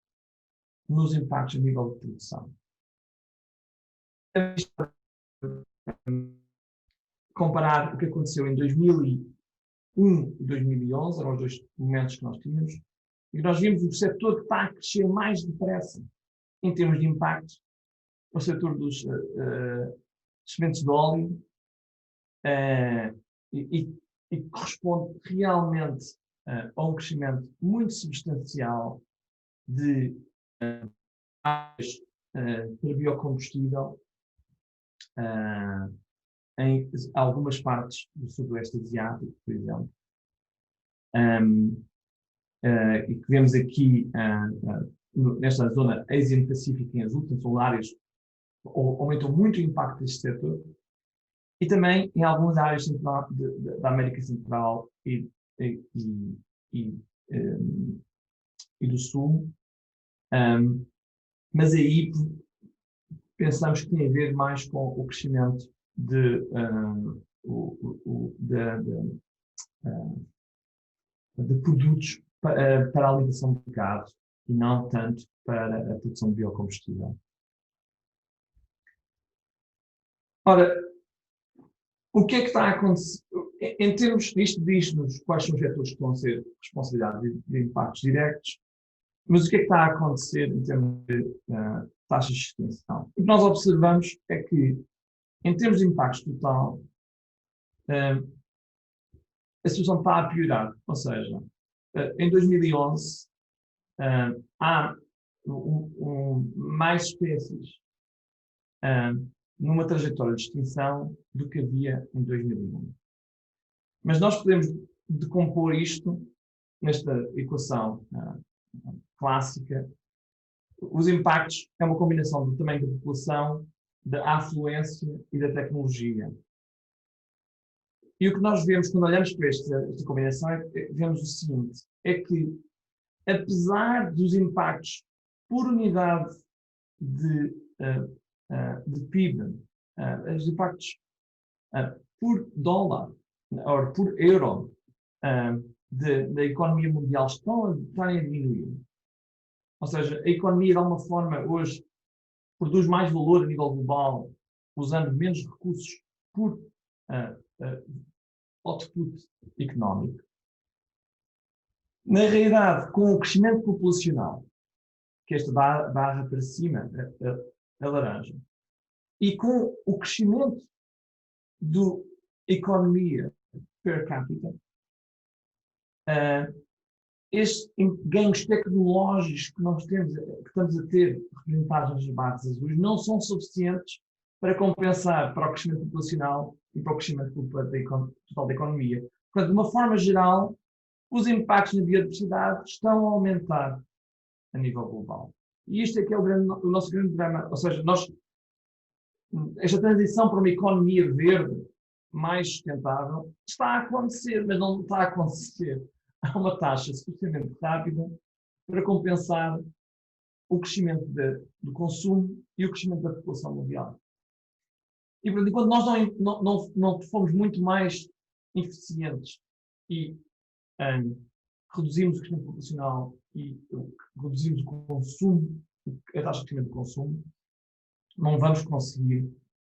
nos impactos a nível de produção. Comparar o que aconteceu em 2001 e 2011, eram os dois momentos que nós tínhamos, e nós vimos que o setor que está a crescer mais depressa em termos de impacto, o setor dos sementes de óleo, e corresponde realmente a um crescimento muito substancial de áreas para biocombustível em algumas partes do sudoeste asiático, por exemplo. E que vemos aqui nesta zona Asian-Pacífica em azul, portanto, são áreas que aumentam muito o impacto deste setor, e também em algumas áreas da América Central e do Sul, mas aí pensamos que tem a ver mais com o crescimento de produtos para a alimentação de gado e não tanto para a produção de biocombustível. Ora, o que é que está a acontecer? Em termos disto, diz-nos quais são os setores que estão a ser responsabilidade de impactos diretos, mas o que é que está a acontecer em termos de taxas de extinção? O que nós observamos é que, em termos de impactos total, a situação está a piorar. Ou seja, em 2011, há mais espécies numa trajetória de extinção do que havia em 2001. Mas nós podemos decompor isto nesta equação clássica, os impactos é uma combinação do tamanho da população, da afluência e da tecnologia. E o que nós vemos quando olhamos para esta combinação vemos o seguinte, é que apesar dos impactos por unidade de PIB, os impactos por dólar ou por euro da economia mundial estarem a diminuir. Ou seja, a economia de alguma forma hoje produz mais valor a nível global usando menos recursos por output económico. Na realidade, com o crescimento populacional, que esta barra para cima, a laranja, e com o crescimento da economia per capita, estes ganhos tecnológicos que nós temos, que estamos a ter representados nas barras azuis, não são suficientes para compensar para o crescimento populacional e para o crescimento total da economia. Portanto, de uma forma geral, os impactos na biodiversidade estão a aumentar a nível global. E isto é que é o nosso grande drama. Ou seja, esta transição para uma economia verde mais sustentável está a acontecer, mas não está a acontecer a uma taxa suficientemente rápida para compensar o crescimento do consumo e o crescimento da população mundial. E, portanto, enquanto nós não formos muito mais eficientes e reduzimos o crescimento populacional e reduzimos o consumo, a taxa de crescimento do consumo, não vamos conseguir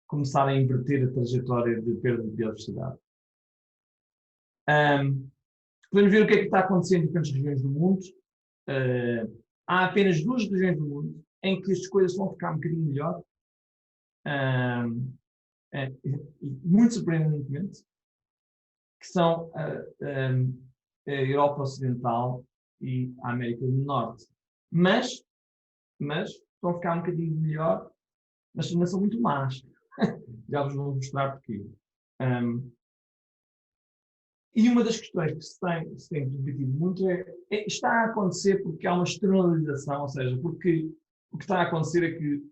começar a inverter a trajetória de perda de biodiversidade. Podemos ver o que é que está acontecendo em diferentes regiões do mundo. Há apenas 2 regiões do mundo em que as coisas vão ficar um bocadinho melhor. Muito surpreendentemente, que são a Europa Ocidental e a América do Norte. Mas vão ficar um bocadinho melhor, mas ainda são muito más. Já vos vou mostrar porquê. E uma das questões que se tem debatido muito está a acontecer porque há uma externalização, ou seja, porque o que está a acontecer é que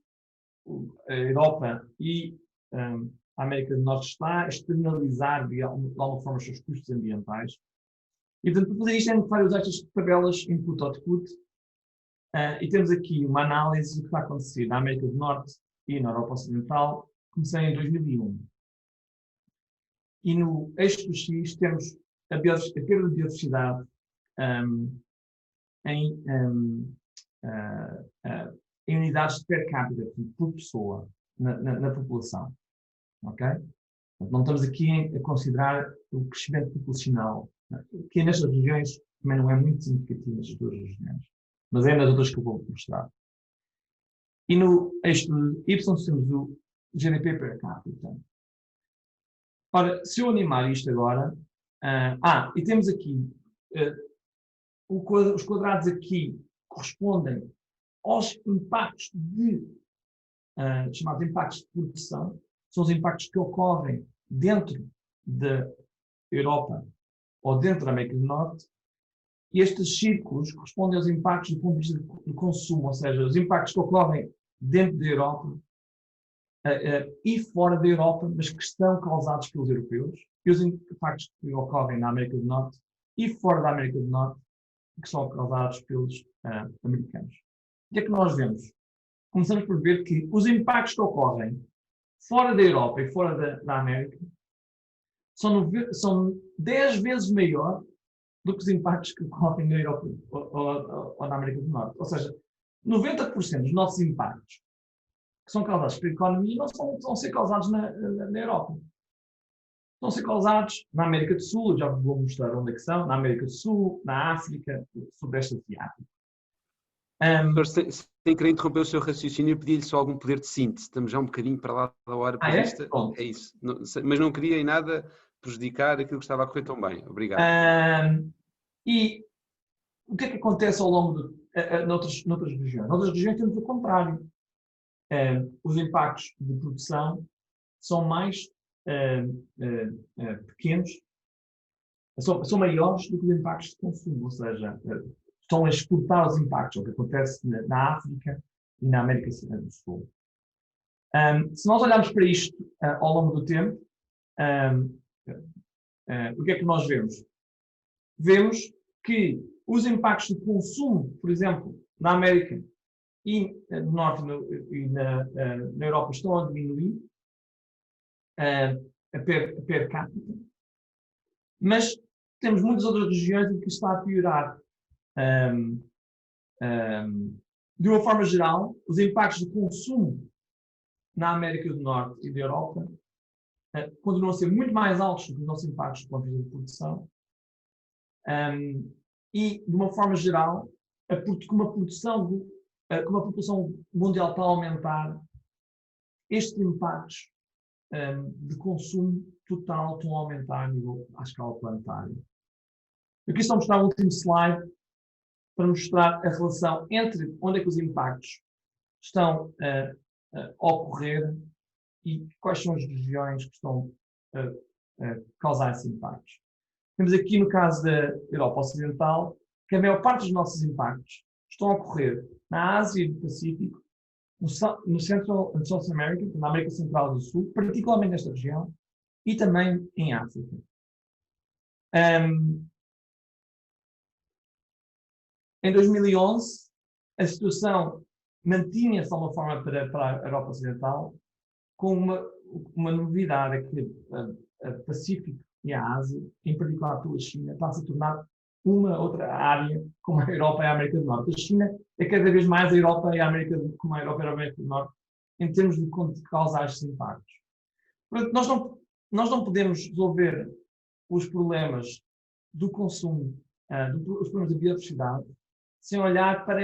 a Europa e a América do Norte está a externalizar de alguma forma os seus custos ambientais. E, portanto, para fazer isto é necessário usar estas tabelas input-output e temos aqui uma análise do que está a acontecer na América do Norte e na Europa Ocidental. Comecei em 2001. E no eixo do X temos a perda de biodiversidade em unidades per capita, por pessoa, na população. Ok? Não estamos aqui a considerar o crescimento populacional, que nestas regiões também não é muito significativo nas 2 regiões, mas é nas outras que eu vou mostrar. E no eixo de Y temos o GDP per capita. Ora, se eu animar isto agora, e temos aqui, os quadrados aqui correspondem aos impactos chamados impactos de produção, são os impactos que ocorrem dentro da Europa ou dentro da América do Norte, e estes círculos correspondem aos impactos do ponto de vista do consumo, ou seja, os impactos que ocorrem dentro da Europa e fora da Europa, mas que estão causados pelos europeus, e os impactos que ocorrem na América do Norte e fora da América do Norte, que são causados pelos americanos. O que é que nós vemos? Começamos por ver que os impactos que ocorrem fora da Europa e fora da América são 10 vezes maior do que os impactos que ocorrem na Europa ou na América do Norte. Ou seja, 90% dos nossos impactos que são causados pela economia não vão ser causados na Europa. Vão ser causados na América do Sul, já vos vou mostrar onde é que são, na América do Sul, na África, no Sudeste Asiático. Sem querer interromper o seu raciocínio, eu pedi-lhe só algum poder de síntese. Estamos já um bocadinho para lá da hora prevista. É isso. Mas não queria em nada prejudicar aquilo que estava a correr tão bem. Obrigado. E o que é que acontece ao longo noutras regiões? Noutras regiões temos o contrário. Os impactos de produção são mais pequenos são maiores do que os impactos de consumo, ou seja, estão a exportar os impactos, o que acontece na África e na América do Sul. Se nós olharmos para isto ao longo do tempo, o que é que nós vemos? Vemos que os impactos de consumo, por exemplo, na América e no Norte e na Europa estão a diminuir a per capita, mas temos muitas outras regiões em que está a piorar. De uma forma geral, os impactos de consumo na América do Norte e da Europa continuam a ser muito mais altos do que os nossos impactos do ponto de vista de produção. E, de uma forma geral, como a população mundial está a aumentar, estes impactos de consumo total estão a aumentar à escala planetária. Aqui estou a mostrar o último slide para mostrar a relação entre onde é que os impactos estão a ocorrer e quais são as regiões que estão a causar esses impactos. Temos aqui, no caso da Europa Ocidental, que a maior parte dos nossos impactos estão a ocorrer na Ásia e no Pacífico, no Central and South America, na América Central e do Sul, particularmente nesta região, e também em África. Em 2011, a situação mantinha-se de alguma forma para a Europa Ocidental, com uma novidade, é que o Pacífico e a Ásia, em particular pela China, está-se a tornar uma outra área como a Europa e a América do Norte. A China é cada vez mais a Europa e a América, como a Europa e a América do Norte, em termos de causar estes impactos. Portanto, nós não podemos resolver os problemas do consumo, os problemas da biodiversidade, sem olhar para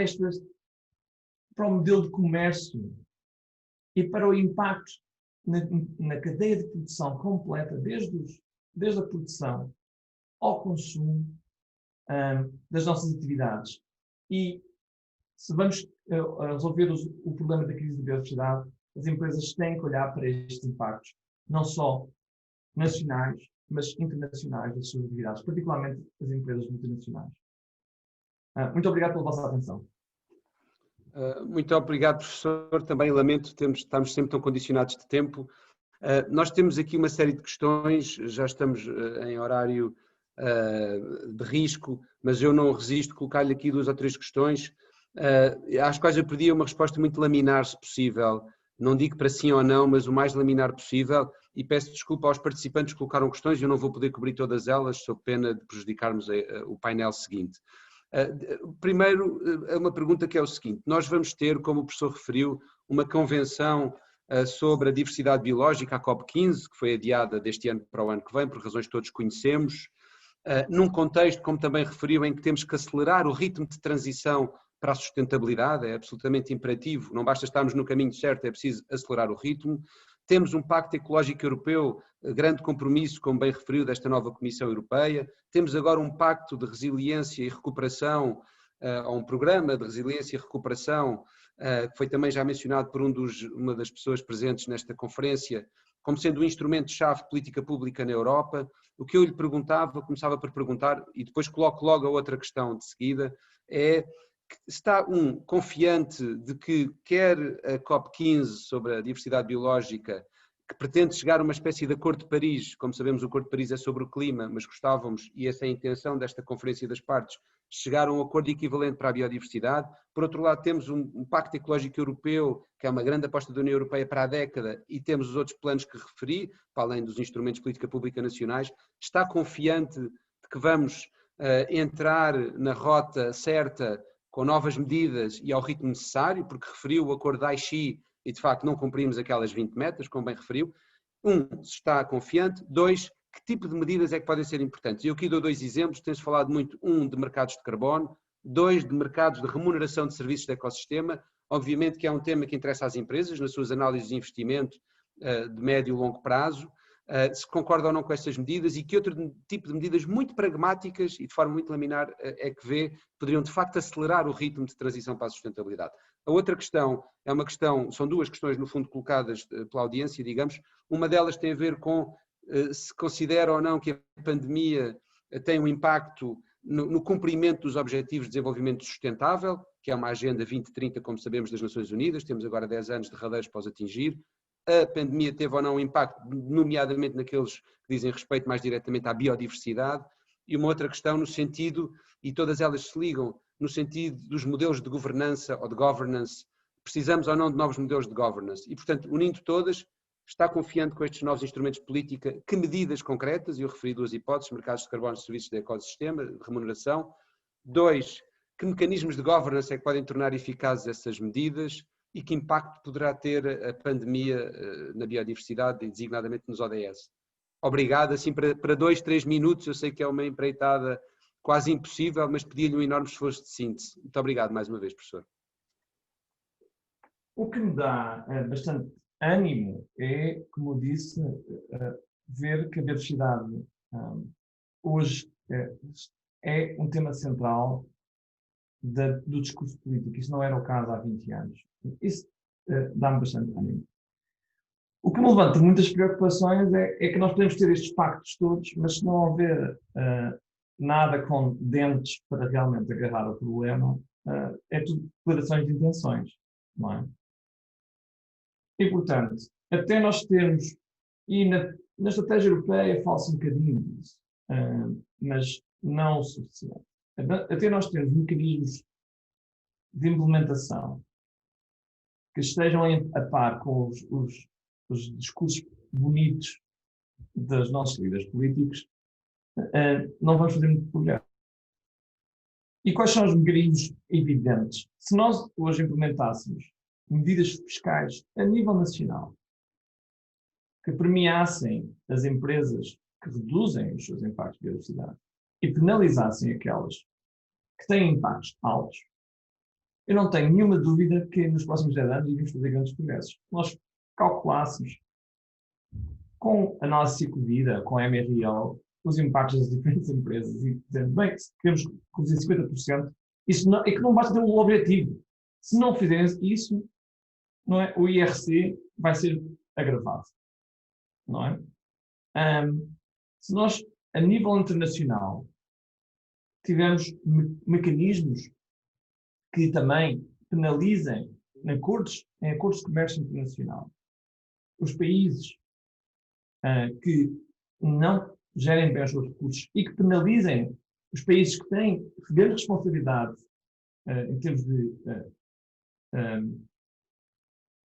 o modelo de comércio e para o impacto na cadeia de produção completa, desde a produção ao consumo das nossas atividades. E se vamos resolver o problema da crise de biodiversidade, as empresas têm que olhar para estes impactos, não só nacionais, mas internacionais das suas atividades, particularmente as empresas multinacionais. Muito obrigado pela vossa atenção. Muito obrigado, professor. Também lamento, estamos sempre tão condicionados de tempo. Nós temos aqui uma série de questões, já estamos em horário de risco, mas eu não resisto a colocar-lhe aqui 2 ou 3 questões, às quais eu pedia uma resposta muito laminar, se possível. Não digo para sim ou não, mas o mais laminar possível, e peço desculpa aos participantes que colocaram questões, eu não vou poder cobrir todas elas, sob pena de prejudicarmos o painel seguinte. Primeiro, uma pergunta que é o seguinte: nós vamos ter, como o professor referiu, uma convenção sobre a diversidade biológica, a COP15, que foi adiada deste ano para o ano que vem, por razões que todos conhecemos, num contexto, como também referiu, em que temos que acelerar o ritmo de transição para a sustentabilidade, é absolutamente imperativo, não basta estarmos no caminho certo, é preciso acelerar o ritmo. Temos um Pacto Ecológico Europeu, grande compromisso, como bem referiu, desta nova Comissão Europeia. Temos agora um Pacto de Resiliência e Recuperação, ou um Programa de Resiliência e Recuperação, que foi também já mencionado por uma das pessoas presentes nesta conferência, como sendo um instrumento-chave de política pública na Europa. O que eu lhe perguntava, começava por perguntar, e depois coloco logo a outra questão de seguida, é: está confiante de que quer a COP15 sobre a diversidade biológica, que pretende chegar a uma espécie de Acordo de Paris, como sabemos o Acordo de Paris é sobre o clima, mas gostávamos, e essa é a intenção desta Conferência das Partes, chegar a um acordo equivalente para a biodiversidade. Por outro lado, temos um Pacto Ecológico Europeu, que é uma grande aposta da União Europeia para a década, e temos os outros planos que referi, para além dos instrumentos de política pública nacionais. Está confiante de que vamos entrar na rota certa, com novas medidas e ao ritmo necessário, porque referiu o acordo da Aichi e de facto não cumprimos aquelas 20 metas, como bem referiu. Se está confiante. 2, que tipo de medidas é que podem ser importantes? Eu aqui dou 2 exemplos, tem-se falado muito, de mercados de carbono, 2 de mercados de remuneração de serviços de ecossistema. Obviamente que é um tema que interessa às empresas, nas suas análises de investimento de médio e longo prazo. Se concorda ou não com essas medidas, e que outro tipo de medidas muito pragmáticas e de forma muito laminar é que vê poderiam de facto acelerar o ritmo de transição para a sustentabilidade. A outra questão são 2 questões no fundo colocadas pela audiência, digamos. Uma delas tem a ver com se considera ou não que a pandemia tem um impacto no cumprimento dos Objetivos de Desenvolvimento Sustentável, que é uma Agenda 2030, como sabemos, das Nações Unidas. Temos agora 10 anos derradeiros para os atingir. A pandemia teve ou não um impacto, nomeadamente naqueles que dizem respeito mais diretamente à biodiversidade. E uma outra questão no sentido, e todas elas se ligam, no sentido dos modelos de governança ou de governance. Precisamos ou não de novos modelos de governance. E, portanto, unindo todas, está confiante com estes novos instrumentos de política, que medidas concretas, e eu referi duas hipóteses, mercados de carbono e serviços de ecossistema, de remuneração. 2, que mecanismos de governance é que podem tornar eficazes essas medidas e que impacto poderá ter a pandemia na biodiversidade e designadamente nos ODS. Obrigado, assim para 2, 3 minutos, eu sei que é uma empreitada quase impossível, mas pedi-lhe um enorme esforço de síntese. Muito obrigado mais uma vez, professor. O que me dá bastante ânimo é, como eu disse, ver que a biodiversidade hoje é um tema central do discurso político. Isso não era o caso há 20 anos. Isso dá-me bastante ânimo. O que me levanta muitas preocupações é que nós podemos ter estes pactos todos, mas se não houver nada com dentes para realmente agarrar o problema, é tudo declarações de intenções, não é? E, portanto, até nós termos, e na estratégia europeia fala-se um bocadinho disso, mas não o suficiente. Até nós termos mecanismos de implementação que estejam a par com os discursos bonitos dos nossos líderes políticos, não vamos fazer muito progresso. E quais são os mecanismos evidentes? Se nós hoje implementássemos medidas fiscais a nível nacional que premiassem as empresas que reduzem os seus impactos de biodiversidade e penalizassem aquelas que têm impactos altos, eu não tenho nenhuma dúvida que nos próximos 10 anos iremos fazer grandes progressos. Nós calculássemos com a nossa ciclo de vida, com a MRO, os impactos das diferentes empresas e dizendo, bem, se queremos reduzir 50%, isso não, é que não basta ter um objetivo. Se não fizerem isso, não é? O IRC vai ser agravado, não é? Se nós, a nível internacional, tivermos mecanismos que também penalizem em acordos de comércio internacional os países que não gerem bem os seus recursos e que penalizem os países que têm grande responsabilidade em termos de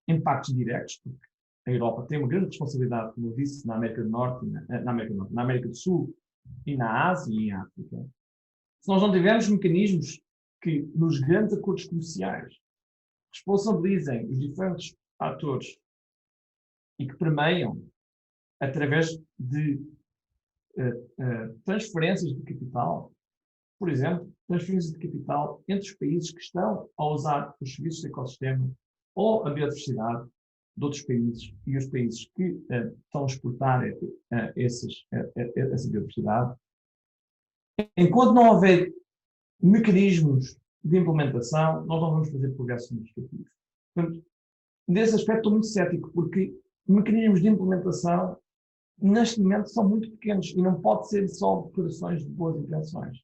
impactos diretos, porque a Europa tem uma grande responsabilidade, como eu disse, na América do Norte, na América do Sul e na Ásia e em África. Se nós não tivermos mecanismos que, nos grandes acordos comerciais, responsabilizem os diferentes atores e que permeiam através de transferências de capital, por exemplo, transferências de capital entre os países que estão a usar os serviços de ecossistema ou a biodiversidade de outros países e os países que estão a exportar essa biodiversidade. Enquanto não houver mecanismos de implementação, nós não vamos fazer progressos significativos. Portanto, nesse aspecto estou muito cético, porque mecanismos de implementação, neste momento, são muito pequenos e não pode ser só declarações de boas intenções.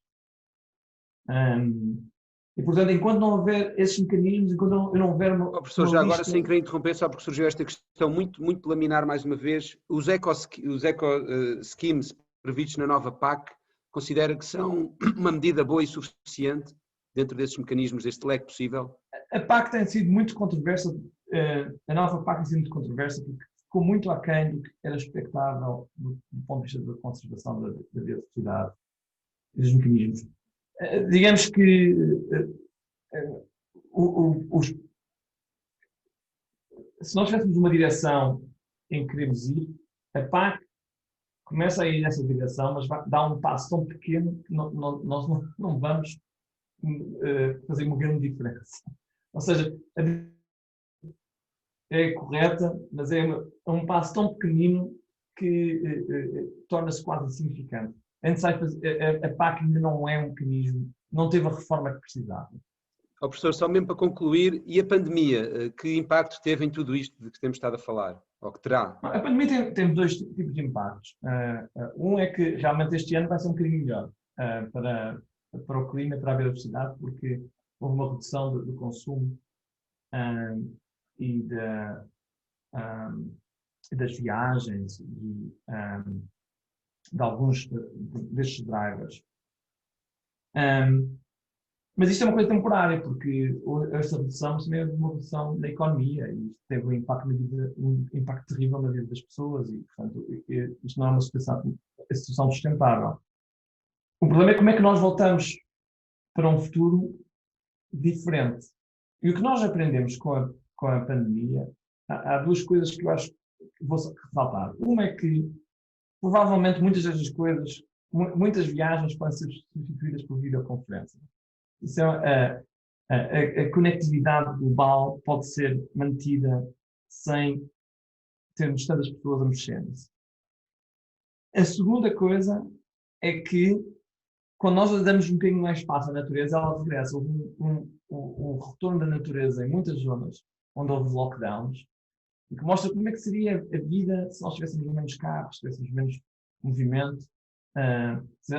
E, portanto, enquanto não houver esses mecanismos, enquanto não houver uma... Professor, já agora, sem querer interromper, só porque surgiu esta questão muito laminar mais uma vez, os eco-schemes previstos na nova PAC, considera que são uma medida boa e suficiente dentro desses mecanismos, deste leque possível? A PAC tem sido muito controversa, a nova PAC tem sido muito controversa porque ficou muito aquém do que era expectável do ponto de vista da conservação da biodiversidade e dos mecanismos. Digamos que se nós tivéssemos uma direção em que queremos ir, a PAC começa a ir nessa direção, mas vai dar um passo tão pequeno que nós não vamos fazer uma grande diferença. Ou seja, é correta, mas é um passo tão pequenino que torna-se quase insignificante. A PAC ainda não é um mecanismo, não teve a reforma que precisava. Professor, só mesmo para concluir, e a pandemia, que impacto teve em tudo isto de que temos estado a falar? Ou que terá? A pandemia tem dois tipos de impactos. Um é que realmente este ano vai ser um bocadinho melhor para o clima e para a biodiversidade, porque houve uma redução do consumo e das viagens e de alguns destes drivers. Mas isto é uma coisa temporária, porque esta redução também é uma redução da economia e isto teve um impacto terrível na vida das pessoas e, portanto, isto não é uma situação sustentável. O problema é como é que nós voltamos para um futuro diferente. E o que nós aprendemos com a pandemia, há duas coisas que eu acho que vou ressaltar. Uma é que, provavelmente, muitas destas coisas, muitas viagens podem ser substituídas por videoconferência. Isso a conectividade global pode ser mantida sem termos tantas pessoas a mexer-se. A segunda coisa é que, quando nós damos um bocadinho mais espaço à natureza, ela regressa. Houve um retorno da natureza em muitas zonas onde houve lockdowns, e que mostra como é que seria a vida se nós tivéssemos menos carros, se tivéssemos menos movimento,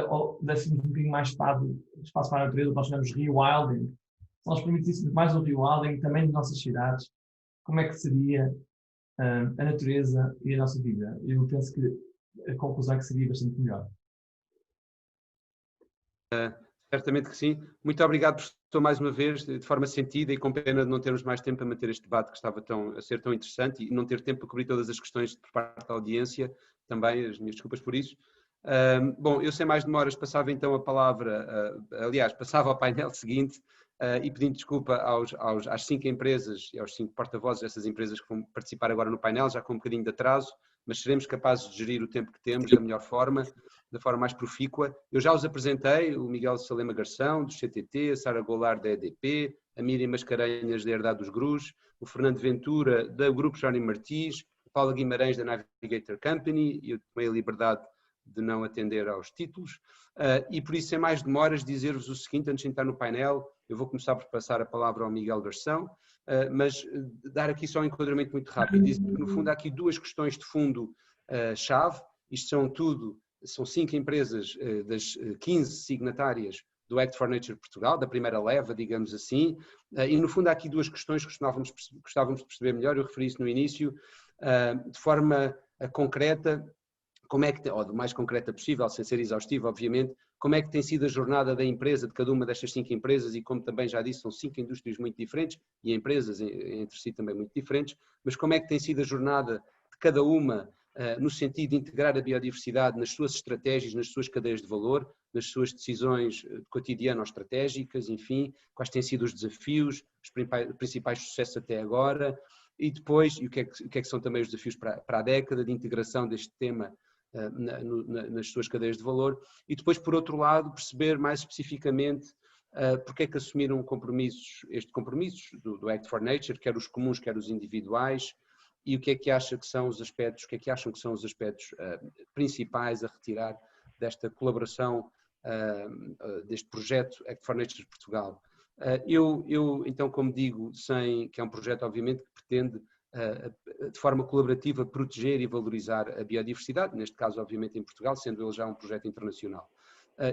ou dessemos um bocadinho mais espaço para a natureza, nós chamamos rewilding. Se nós permitíssemos mais o rewilding também nas nossas cidades, como é que seria a natureza e a nossa vida? Eu penso que a conclusão é que seria bastante melhor. Certamente que sim. Muito obrigado, professor, mais uma vez, de forma sentida e com pena de não termos mais tempo para manter este debate que estava a ser tão interessante e não ter tempo para cobrir todas as questões por parte da audiência, também, as minhas desculpas por isso. Bom, eu sem mais demoras passava então a palavra, passava ao painel seguinte e pedindo desculpa às 5 empresas e aos 5 porta-vozes dessas empresas que vão participar agora no painel, já com um bocadinho de atraso, mas seremos capazes de gerir o tempo que temos da melhor forma, da forma mais profícua. Eu já os apresentei, o Miguel Salema Garção, do CTT, a Sara Goulart, da EDP, a Miriam Mascarenhas, da Herdade dos Grus, o Fernando Ventura, do Grupo Jónimo Martins, a Paula Guimarães, da Navigator Company, e eu tomei a liberdade de não atender aos títulos, e por isso, sem mais demoras, dizer-vos o seguinte, antes de entrar no painel, eu vou começar por passar a palavra ao Miguel Garção, mas dar aqui só um enquadramento muito rápido, dizer que no fundo há aqui 2 questões de fundo chave, isto são 5 empresas das 15 signatárias do Act for Nature Portugal, da primeira leva, digamos assim, e no fundo há aqui 2 questões que gostávamos de perceber melhor, eu referi isso no início, de forma concreta, como é que, ou do mais concreta possível, sem ser exaustivo, obviamente, como é que tem sido a jornada da empresa, de cada uma destas 5 empresas, e como também já disse, são 5 indústrias muito diferentes, e empresas entre si também muito diferentes, mas como é que tem sido a jornada de cada uma, no sentido de integrar a biodiversidade nas suas estratégias, nas suas cadeias de valor, nas suas decisões de cotidiano ou estratégicas, enfim, quais têm sido os desafios, os principais sucessos até agora, e depois, e o que é que são também os desafios para a década de integração deste tema nas suas cadeias de valor, e depois, por outro lado, perceber mais especificamente porque é que assumiram este compromisso do Act for Nature, quer os comuns, quer os individuais, e o que é que acha que são os aspectos, o que é que acham que são os aspectos principais a retirar desta colaboração, deste projeto Act for Nature Portugal. Eu então, como digo, que é um projeto obviamente que pretende de forma colaborativa proteger e valorizar a biodiversidade, neste caso obviamente em Portugal, sendo ele já um projeto internacional.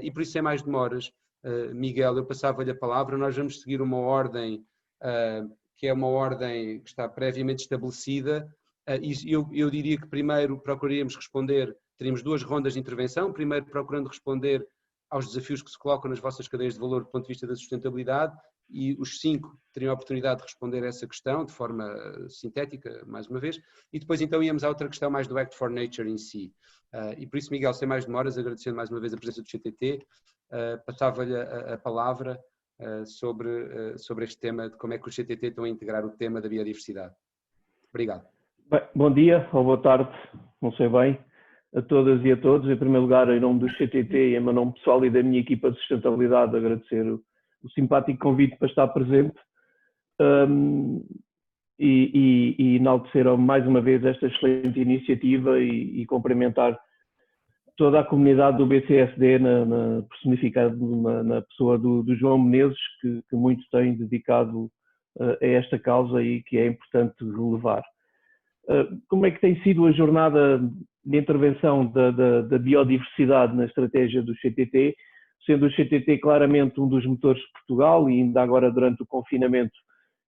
E por isso, sem mais demoras, Miguel, eu passava-lhe a palavra, nós vamos seguir uma ordem que é uma ordem que está previamente estabelecida, e eu diria que primeiro procuraríamos responder, teríamos 2 rondas de intervenção, primeiro procurando responder aos desafios que se colocam nas vossas cadeias de valor do ponto de vista da sustentabilidade, e os 5 teriam a oportunidade de responder a essa questão de forma sintética, mais uma vez, e depois então íamos à outra questão mais do Act for Nature em si. E por isso, Miguel, sem mais demoras, agradecendo mais uma vez a presença do CTT, passava-lhe a palavra sobre este tema, de como é que os CTT estão a integrar o tema da biodiversidade. Obrigado. Bem, bom dia ou boa tarde, não sei bem, a todas e a todos. Em primeiro lugar, em nome do CTT e em meu nome pessoal e da minha equipa de sustentabilidade, agradecer o simpático convite para estar presente e enaltecer mais uma vez esta excelente iniciativa e cumprimentar toda a comunidade do BCSD, personificada na pessoa do João Menezes, que muito tem dedicado a esta causa e que é importante relevar. Como é que tem sido a jornada de intervenção da biodiversidade na estratégia do CTT, sendo o CTT claramente um dos motores de Portugal, e ainda agora durante o confinamento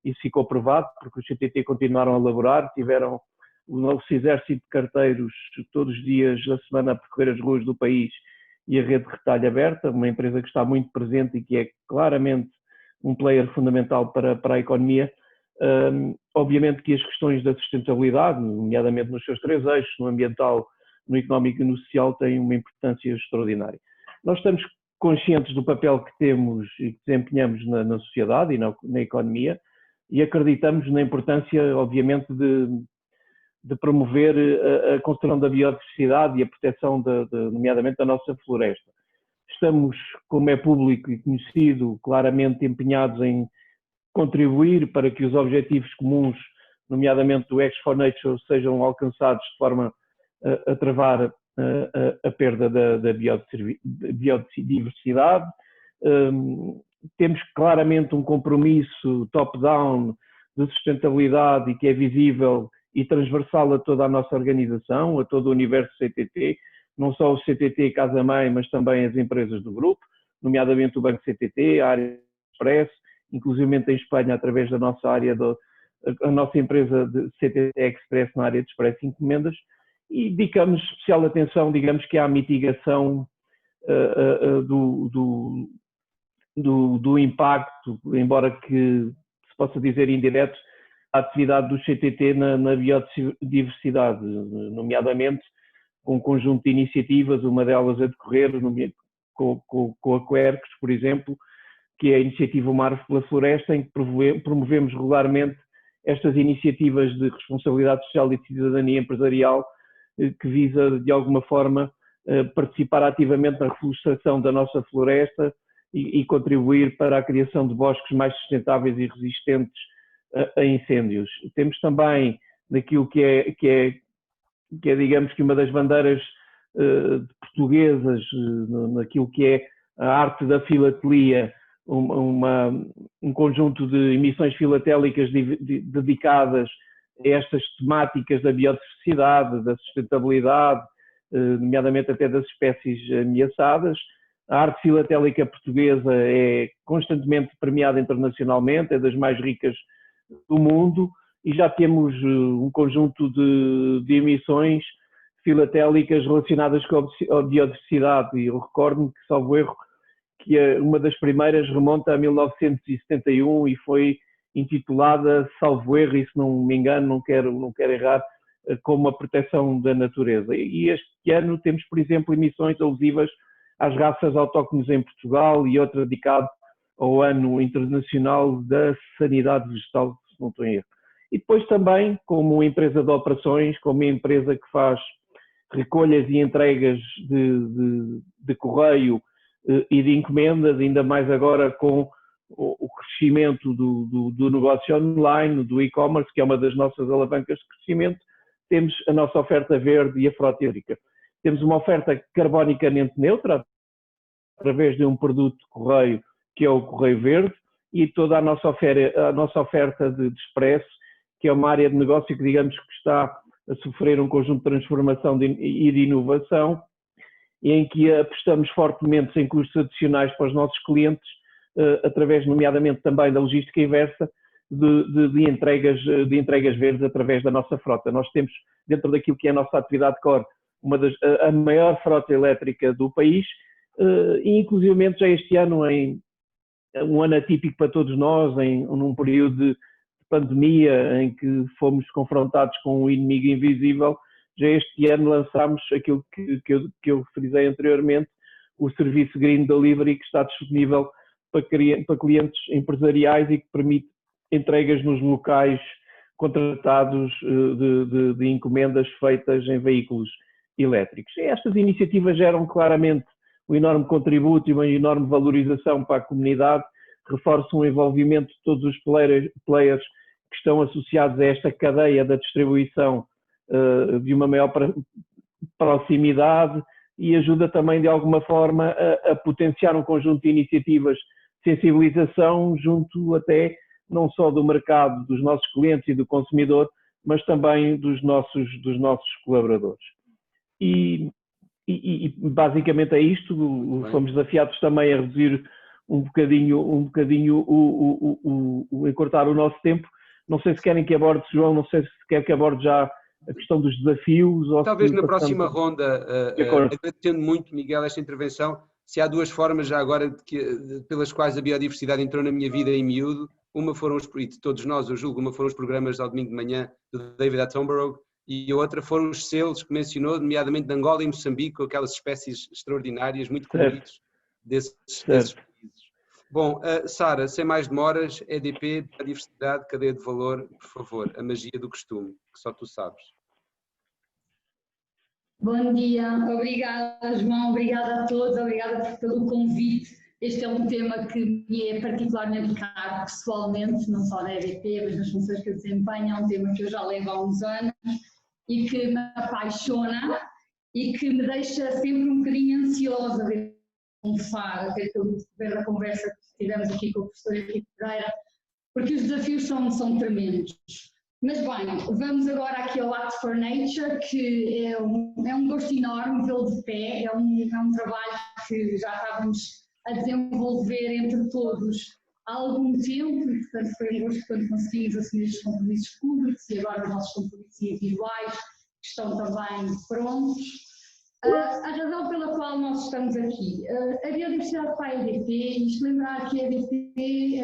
isso ficou provado, porque os CTT continuaram a laborar, tiveram o nosso exército de carteiros todos os dias da semana a percorrer as ruas do país e a rede de retalho aberta, uma empresa que está muito presente e que é claramente um player fundamental para a economia. Obviamente que as questões da sustentabilidade, nomeadamente nos seus 3 eixos, no ambiental, no económico e no social, têm uma importância extraordinária. Nós estamos conscientes do papel que temos e que desempenhamos na sociedade e na economia, e acreditamos na importância, obviamente, de promover a construção da biodiversidade e a proteção, nomeadamente, da nossa floresta. Estamos, como é público e conhecido, claramente empenhados em contribuir para que os objetivos comuns, nomeadamente do Action for Nature, sejam alcançados de forma a travar a perda da biodiversidade. Temos claramente um compromisso top-down de sustentabilidade e que é visível e transversal a toda a nossa organização, a todo o universo CTT, não só o CTT Casa-Mãe, mas também as empresas do grupo, nomeadamente o Banco CTT, a área Express, inclusive em Espanha, através da nossa área, a nossa empresa de CTT Express na área de Express Encomendas, e dedicamos especial atenção, digamos que à mitigação do impacto, embora que se possa dizer indireto, a atividade do CTT na biodiversidade, nomeadamente com um conjunto de iniciativas, uma delas a decorrer com a Quercus, por exemplo, que é a iniciativa Uma Árvore pela Floresta, em que promovemos regularmente estas iniciativas de responsabilidade social e cidadania empresarial, que visa, de alguma forma, participar ativamente na reflorestação da nossa floresta e contribuir para a criação de bosques mais sustentáveis e resistentes a incêndios. Temos também, naquilo que é, digamos que uma das bandeiras portuguesas, naquilo que é a arte da filatelia, um conjunto de emissões filatélicas dedicadas a estas temáticas da biodiversidade, da sustentabilidade, nomeadamente até das espécies ameaçadas. A arte filatélica portuguesa é constantemente premiada internacionalmente, é das mais ricas do mundo, e já temos um conjunto de emissões filatélicas relacionadas com a biodiversidade, e eu recordo-me que, salvo erro, que uma das primeiras remonta a 1971 e foi intitulada, salvo erro, e se não me engano, não quero errar, como a proteção da natureza. E este ano temos, por exemplo, emissões alusivas às raças autóctones em Portugal e outra dedicada ao Ano Internacional da Sanidade Vegetal, se não estou em erro. E depois também, como empresa de operações, como empresa que faz recolhas e entregas de correio e de encomendas, ainda mais agora com o crescimento do negócio online, do e-commerce, que é uma das nossas alavancas de crescimento, temos a nossa oferta verde e a frota eólica. Temos uma oferta carbonicamente neutra, através de um produto de correio, que é o Correio Verde, e toda a nossa oferta de expresso, que é uma área de negócio que, digamos, que está a sofrer um conjunto de transformação e de inovação, em que apostamos fortemente em custos adicionais para os nossos clientes, através, nomeadamente, também da logística inversa, de entregas verdes através da nossa frota. Nós temos, dentro daquilo que é a nossa atividade core, a maior frota elétrica do país, e inclusivamente já este ano, em um ano atípico para todos nós, num período de pandemia em que fomos confrontados com um inimigo invisível, já este ano lançámos aquilo que eu frisei anteriormente, o serviço Green Delivery, que está disponível para clientes empresariais e que permite entregas nos locais contratados de encomendas feitas em veículos elétricos. E estas iniciativas geram claramente um enorme contributo e uma enorme valorização para a comunidade, reforçam o envolvimento de todos os players que estão associados a esta cadeia da distribuição de uma maior proximidade, e ajuda também de alguma forma a potenciar um conjunto de iniciativas de sensibilização junto até não só do mercado, dos nossos clientes e do consumidor, mas também dos nossos colaboradores. E basicamente é isto, fomos desafiados também a reduzir um bocadinho encurtar o nosso tempo. Não sei se querem que aborde, João, não sei se quer que aborde já a questão dos desafios. Ou talvez na próxima ronda, agradecendo muito, Miguel, esta intervenção. Se há duas formas já agora pelas quais a biodiversidade entrou na minha vida em miúdo, uma foram e de todos nós, eu julgo, uma foram os programas ao domingo de manhã do David Attenborough e a outra foram os selos que mencionou, nomeadamente de Angola e Moçambique, com aquelas espécies extraordinárias, muito coloridos desses países. Bom, Sara, sem mais demoras, EDP, biodiversidade, cadeia de valor, por favor, a magia do costume, que só tu sabes. Bom dia, obrigada João, obrigada a todos, obrigada pelo convite. Este é um tema que me é particularmente caro pessoalmente, não só na EDP, mas nas funções que eu desempenho, é um tema que eu já levo há uns anos e que me apaixona e que me deixa sempre um bocadinho ansiosa de conversar, até pelo decorrer da conversa que tivemos aqui com o professor Henrique Pereira, porque os desafios são tremendos. Mas bem, vamos agora aqui ao Act for Nature, que é um gosto enorme vê-lo de pé, é um trabalho que já estávamos a desenvolver entre todos há algum tempo, e portanto foi um gosto quando conseguimos assumir estes compromissos públicos e agora os nossos compromissos individuais que estão também prontos. A razão pela qual nós estamos aqui, a biodiversidade para a EDP, isto lembrar que a EDP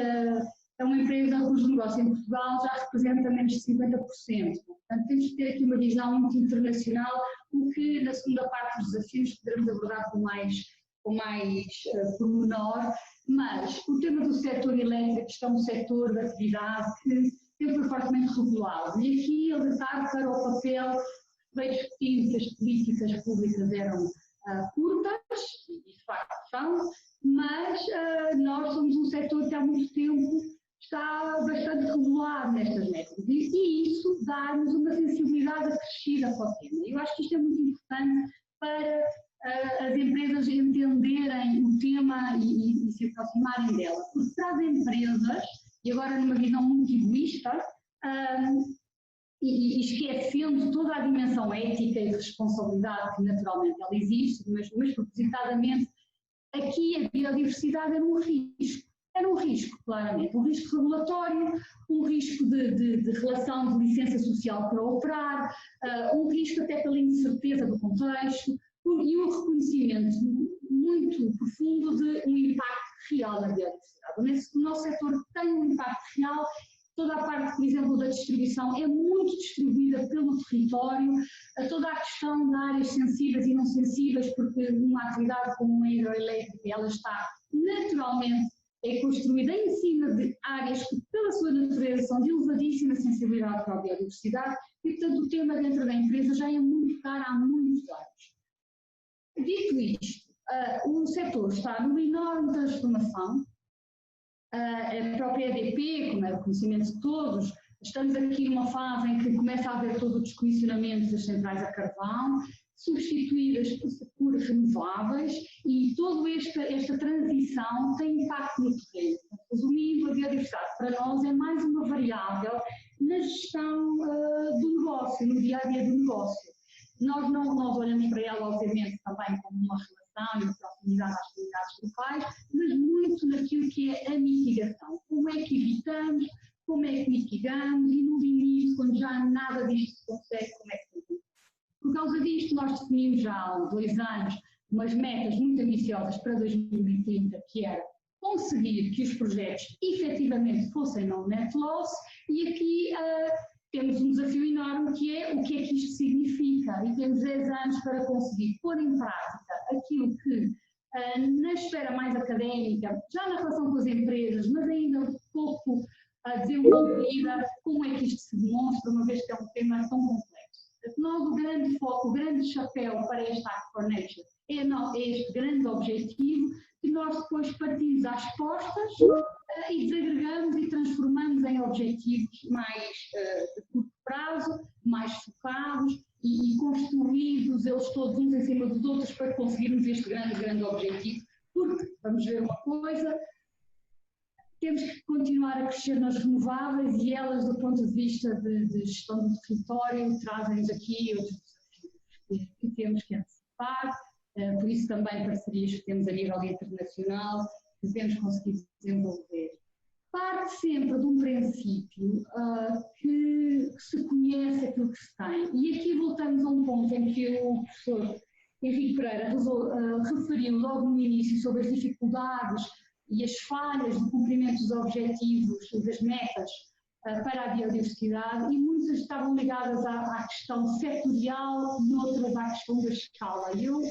é uma empresa cujo negócio em Portugal já representa menos de 50%. Portanto, temos que ter aqui uma visão muito internacional, o que na segunda parte dos desafios poderemos abordar com mais pormenor, mas o tema do setor elétrico está um setor de atividade que sempre foi fortemente regulado. E aqui alertar para o papel que veio discutindo que as políticas públicas eram curtas, e de facto são, mas nós somos um setor que há muito tempo está bastante regulado nestas métricas e isso dá-nos uma sensibilidade acrescida para o tema. Eu acho que isto é muito importante para as empresas entenderem o tema e se aproximarem dela. Porque para as empresas, e agora numa visão muito egoísta, e esquecendo toda a dimensão ética e de responsabilidade que naturalmente ela existe, mas propositadamente, aqui a biodiversidade era um risco. Era um risco, claramente, um risco regulatório, um risco de relação de licença social para operar, um risco até pela incerteza do contexto e um reconhecimento muito profundo de um impacto real na biodiversidade. O nosso setor tem um impacto real, toda a parte, por exemplo, da distribuição é muito distribuída pelo território, toda a questão de áreas sensíveis e não sensíveis, porque uma atividade como uma hidroelétrica, ela está naturalmente construída em cima de áreas que, pela sua natureza, são de elevadíssima sensibilidade para a biodiversidade e, portanto, o tema dentro da empresa já é muito caro há muitos anos. Dito isto, o setor está numa enorme transformação. A própria EDP, como é o conhecimento de todos, estamos aqui numa fase em que começa a haver todo o descomissionamento das centrais a carvão, substituídas por renováveis e toda esta transição tem impacto no terreno. Resumindo, a biodiversidade para nós é mais uma variável na gestão do negócio, no dia-a-dia do negócio. Nós olhamos para ela, obviamente, também como uma relação e uma proximidade às comunidades locais, mas muito naquilo que é a mitigação. Como é que evitamos, como é que mitigamos e no limite, quando já nada disto se consegue, como é que fazemos. Por causa disto, nós definimos já há 2 anos umas metas muito ambiciosas para 2030, que era conseguir que os projetos efetivamente fossem não net loss, e aqui temos um desafio enorme que é o que é que isto significa, e temos 10 anos para conseguir pôr em prática aquilo que na esfera mais académica, já na relação com as empresas, mas ainda pouco desenvolvida, como é que isto se demonstra, uma vez que é um tema tão complexo. Nós, o grande foco, o grande chapéu para este Act for Nature é este grande objetivo que nós depois partimos às postas e desagregamos e transformamos em objetivos mais de curto prazo prazo, mais focados e construídos eles todos uns em cima dos outros para conseguirmos este grande objetivo. Porque, vamos ver uma coisa, temos que continuar a crescer nas renováveis e elas, do ponto de vista de gestão do território, trazem-nos aqui outros desafios que temos que antecipar, por isso também parcerias que temos a nível internacional, que temos conseguido desenvolver. Parte sempre de um princípio que se conhece aquilo que se tem. E aqui voltamos a um ponto em que o professor Henrique Pereira referiu logo no início sobre as dificuldades e as falhas no cumprimento dos objetivos e das metas para a biodiversidade, e muitas estavam ligadas à questão setorial e outras à questão da escala. Eu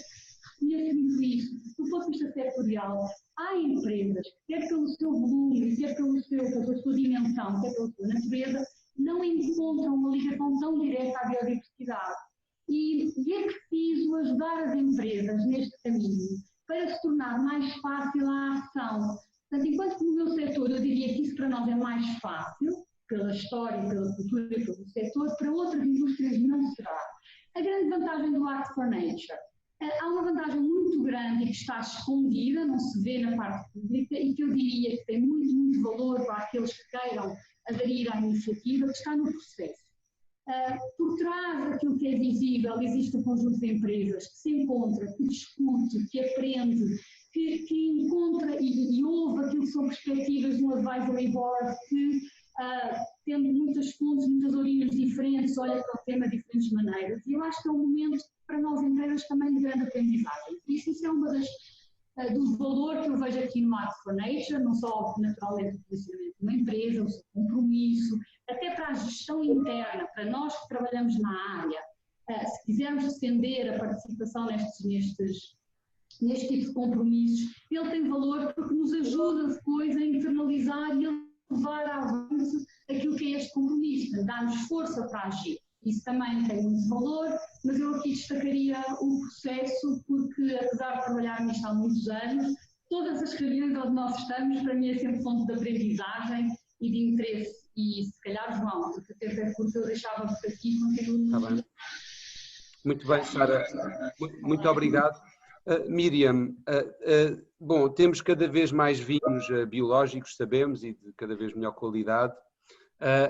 reconheço muito isso. Do ponto de vista setorial, há empresas que, quer pelo seu volume, quer pela sua dimensão, quer pela sua natureza, não encontram uma ligação tão direta à biodiversidade. E é preciso ajudar as empresas neste caminho para se tornar mais fácil a ação. Portanto, enquanto que no meu setor eu diria que isso para nós é mais fácil, pela história, pela cultura e pelo setor, para outras indústrias não será. A grande vantagem do Act for Nature. Há uma vantagem muito grande e que está escondida, não se vê na parte pública, e que eu diria que tem muito valor para aqueles que queiram aderir à iniciativa, que está no processo. Por trás daquilo que é visível, existe um conjunto de empresas que se encontra, que discute, que aprende, que encontra e ouve aquilo que são perspectivas no Advisory Board, que, tendo muitas fontes, muitas origens diferentes, olha para o tema de diferentes maneiras. E eu acho que é um momento para nós empresas também de grande aprendizagem. Isso é uma do valor que eu vejo aqui no Act for Nature, não só naturalmente o posicionamento de uma empresa, o seu compromisso, até para a gestão interna, para nós que trabalhamos na área, se quisermos estender a participação neste tipo de compromissos, ele tem valor porque nos ajuda depois a internalizar e a levar a avanço aquilo que é este compromisso, dar-nos força para agir. Isso também tem muito valor, mas eu aqui destacaria o processo porque, apesar de trabalhar nisto há muitos anos, todas as reuniões onde nós estamos, para mim é sempre fonte de aprendizagem e de interesse. E se calhar, João, porque o tempo é curto, eu deixava por aqui e continuo. Está bem. Muito bem, Sara. Muito obrigado. Miriam, bom, temos cada vez mais vinhos biológicos, sabemos, e de cada vez melhor qualidade.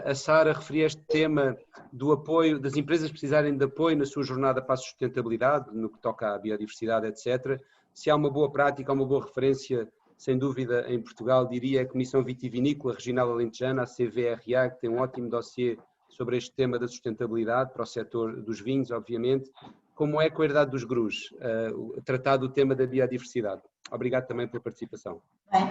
A Sara referia este tema do apoio, das empresas precisarem de apoio na sua jornada para a sustentabilidade, no que toca à biodiversidade, etc. Se há uma boa prática, uma boa referência, sem dúvida, em Portugal, diria a Comissão Vitivinícola Regional Alentejana, a CVRA, que tem um ótimo dossiê sobre este tema da sustentabilidade para o setor dos vinhos, obviamente. Como é com a Herdade dos Grus, tratar do tema da biodiversidade? Obrigado também pela participação. Bem,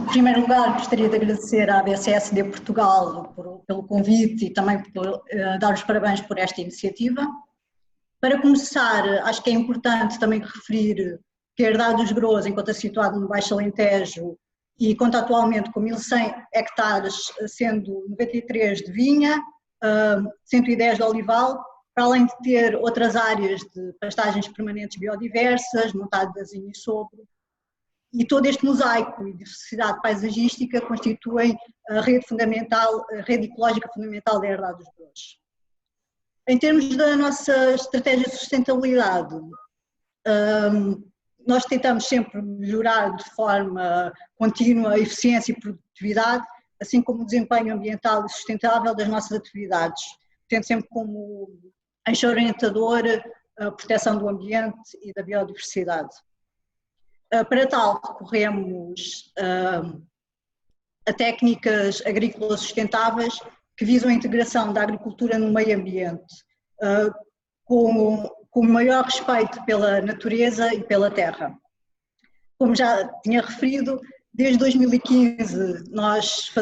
em primeiro lugar, gostaria de agradecer à ABCSD Portugal pelo convite e também por dar os parabéns por esta iniciativa. Para começar, acho que é importante também referir que a Herdade dos Grus, enquanto situado no Baixo Alentejo e conta atualmente com 1.100 hectares, sendo 93 de vinha, 110 de olival, para além de ter outras áreas de pastagens permanentes biodiversas, montadas em sopro. E todo este mosaico e diversidade paisagística constituem a rede fundamental, a rede ecológica fundamental da Herdade dos Grus. Em termos da nossa estratégia de sustentabilidade, nós tentamos sempre melhorar de forma contínua a eficiência e produtividade, assim como o desempenho ambiental e sustentável das nossas atividades, tendo sempre como eixo orientador a proteção do ambiente e da biodiversidade. Para tal, recorremos a técnicas agrícolas sustentáveis que visam a integração da agricultura no meio ambiente, com maior respeito pela natureza e pela terra. Como já tinha referido, desde 2015 nós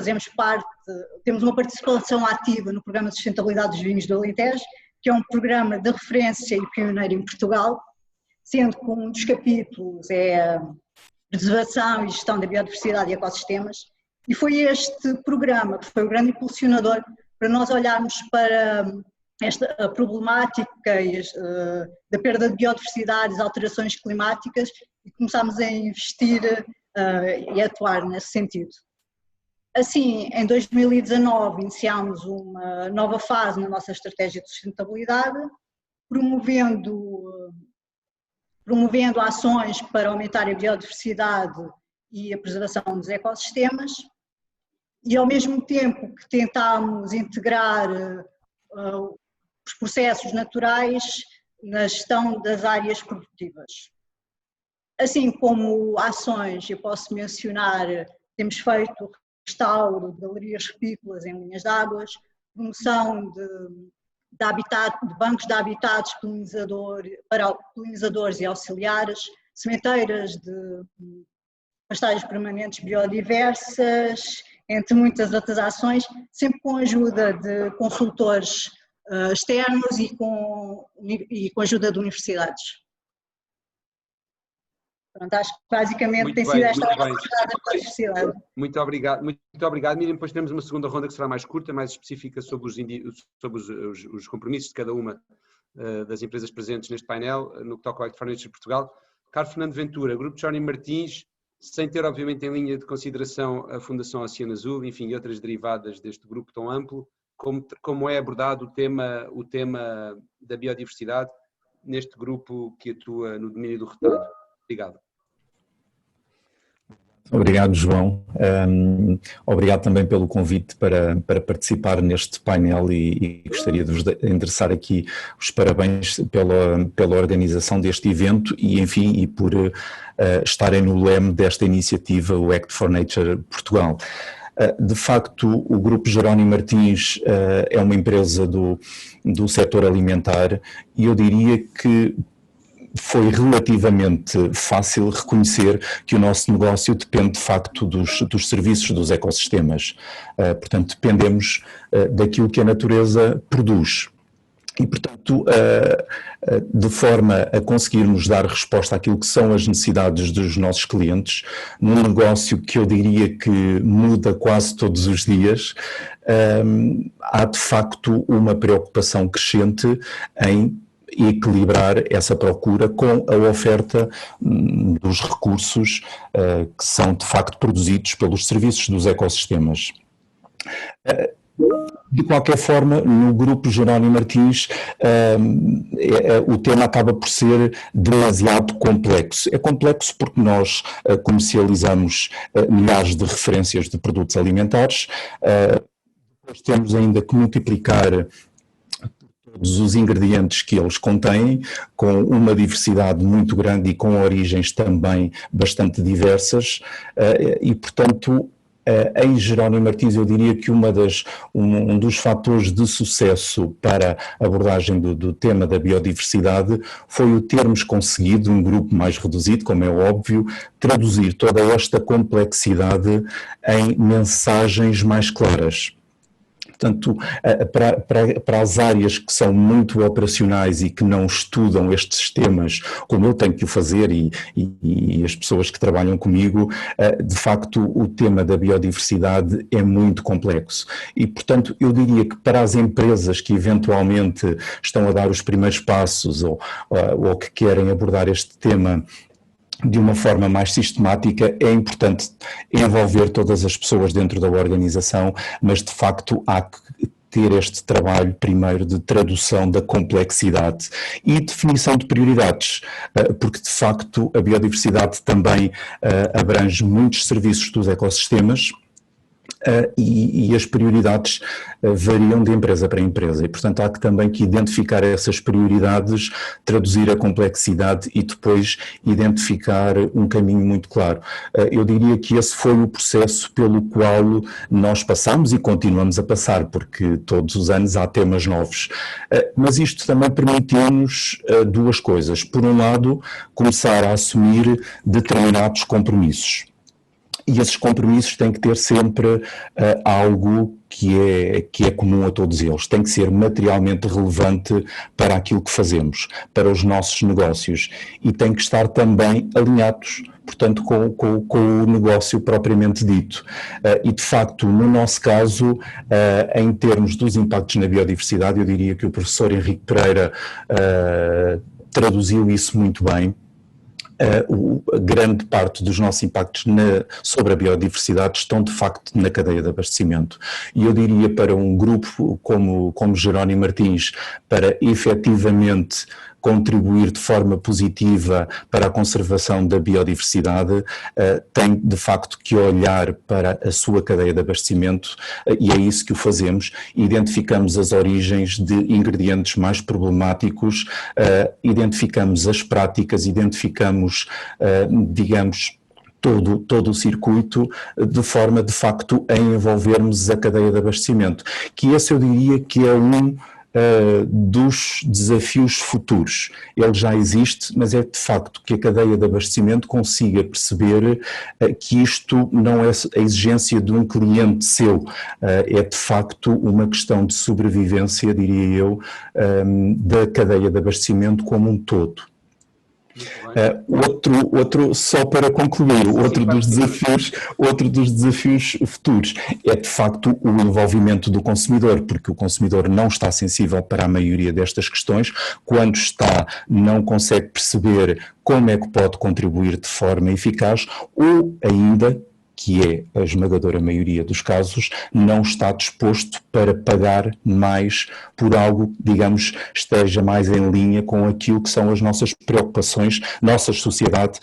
temos uma participação ativa no Programa de Sustentabilidade dos Vinhos do Alentejo, que é um programa de referência e pioneiro em Portugal, sendo que um dos capítulos é a preservação e gestão da biodiversidade e ecossistemas, e foi este programa que foi o grande impulsionador para nós olharmos para esta problemática da perda de biodiversidade, das alterações climáticas, e começámos a investir e a atuar nesse sentido. Assim, em 2019 iniciámos uma nova fase na nossa estratégia de sustentabilidade, promovendo ações para aumentar a biodiversidade e a preservação dos ecossistemas, e ao mesmo tempo que tentámos integrar os processos naturais na gestão das áreas produtivas. Assim como ações, eu posso mencionar, temos feito restauro de galerias rupícolas em linhas de águas, promoção de bancos de habitats para polinizadores e auxiliares, sementeiras de pastagens permanentes biodiversas, entre muitas outras ações, sempre com a ajuda de consultores externos e com a ajuda de universidades. Pronto, acho que basicamente muito tem bem, sido esta a muito biodiversidade. Muito obrigado, Miriam. Depois teremos uma segunda ronda que será mais curta, mais específica sobre os compromissos de cada uma das empresas presentes neste painel, no que toca ao Act for Nature Portugal. Carlos Fernando Ventura, Grupo Jerónimo Martins, sem ter obviamente em linha de consideração a Fundação Oceano Azul, enfim, e outras derivadas deste grupo tão amplo, como é abordado o tema da biodiversidade neste grupo que atua no domínio do retalho. Obrigado. Obrigado, João. Obrigado também pelo convite para participar neste painel e gostaria de vos endereçar aqui os parabéns pela organização deste evento e por estarem no leme desta iniciativa, o Act for Nature Portugal. De facto, o Grupo Jerónimo Martins é uma empresa do setor alimentar e eu diria que foi relativamente fácil reconhecer que o nosso negócio depende de facto dos serviços dos ecossistemas. Portanto, dependemos daquilo que a natureza produz. E, portanto, de forma a conseguirmos dar resposta àquilo que são as necessidades dos nossos clientes, num negócio que eu diria que muda quase todos os dias, há de facto uma preocupação crescente em equilibrar essa procura com a oferta dos recursos que são de facto produzidos pelos serviços dos ecossistemas. De qualquer forma, no Grupo Jerónimo Martins, o tema acaba por ser demasiado complexo. É complexo porque nós comercializamos milhares de referências de produtos alimentares, depois temos ainda que multiplicar todos os ingredientes que eles contêm, com uma diversidade muito grande e com origens também bastante diversas, e portanto, em Jerónimo Martins eu diria que um dos fatores de sucesso para a abordagem do tema da biodiversidade foi o termos conseguido, um grupo mais reduzido, como é óbvio, traduzir toda esta complexidade em mensagens mais claras. Portanto, para as áreas que são muito operacionais e que não estudam estes temas, como eu tenho que o fazer e as pessoas que trabalham comigo, de facto o tema da biodiversidade é muito complexo. E, portanto, eu diria que para as empresas que eventualmente estão a dar os primeiros passos ou que querem abordar este tema de uma forma mais sistemática, é importante envolver todas as pessoas dentro da organização, mas de facto há que ter este trabalho primeiro de tradução da complexidade e definição de prioridades, porque de facto a biodiversidade também abrange muitos serviços dos ecossistemas, e as prioridades variam de empresa para empresa e, portanto, há que também que identificar essas prioridades, traduzir a complexidade e depois identificar um caminho muito claro. Eu diria que esse foi o processo pelo qual nós passamos e continuamos a passar, porque todos os anos há temas novos. Mas isto também permitiu-nos duas coisas. Por um lado, começar a assumir determinados compromissos. E esses compromissos têm que ter sempre algo que é comum a todos eles, tem que ser materialmente relevante para aquilo que fazemos, para os nossos negócios e tem que estar também alinhados, portanto, com o negócio propriamente dito. E de facto, no nosso caso, em termos dos impactos na biodiversidade, eu diria que o professor Henrique Pereira traduziu isso muito bem. grande parte dos nossos impactos sobre a biodiversidade estão de facto na cadeia de abastecimento. E eu diria para um grupo como Jerónimo Martins, para efetivamente contribuir de forma positiva para a conservação da biodiversidade, tem de facto que olhar para a sua cadeia de abastecimento e é isso que o fazemos. Identificamos as origens de ingredientes mais problemáticos, identificamos as práticas, identificamos, digamos, todo o circuito, de forma de facto a envolvermos a cadeia de abastecimento, que esse eu diria que é dos desafios futuros. Ele já existe, mas é de facto que a cadeia de abastecimento consiga perceber que isto não é a exigência de um cliente seu, é de facto uma questão de sobrevivência, diria eu, da cadeia de abastecimento como um todo. Outro, só para concluir, outro dos desafios futuros é de facto o envolvimento do consumidor, porque o consumidor não está sensível para a maioria destas questões, quando está não consegue perceber como é que pode contribuir de forma eficaz ou ainda, que é a esmagadora maioria dos casos, não está disposto para pagar mais por algo, digamos, esteja mais em linha com aquilo que são as nossas preocupações, nossa sociedade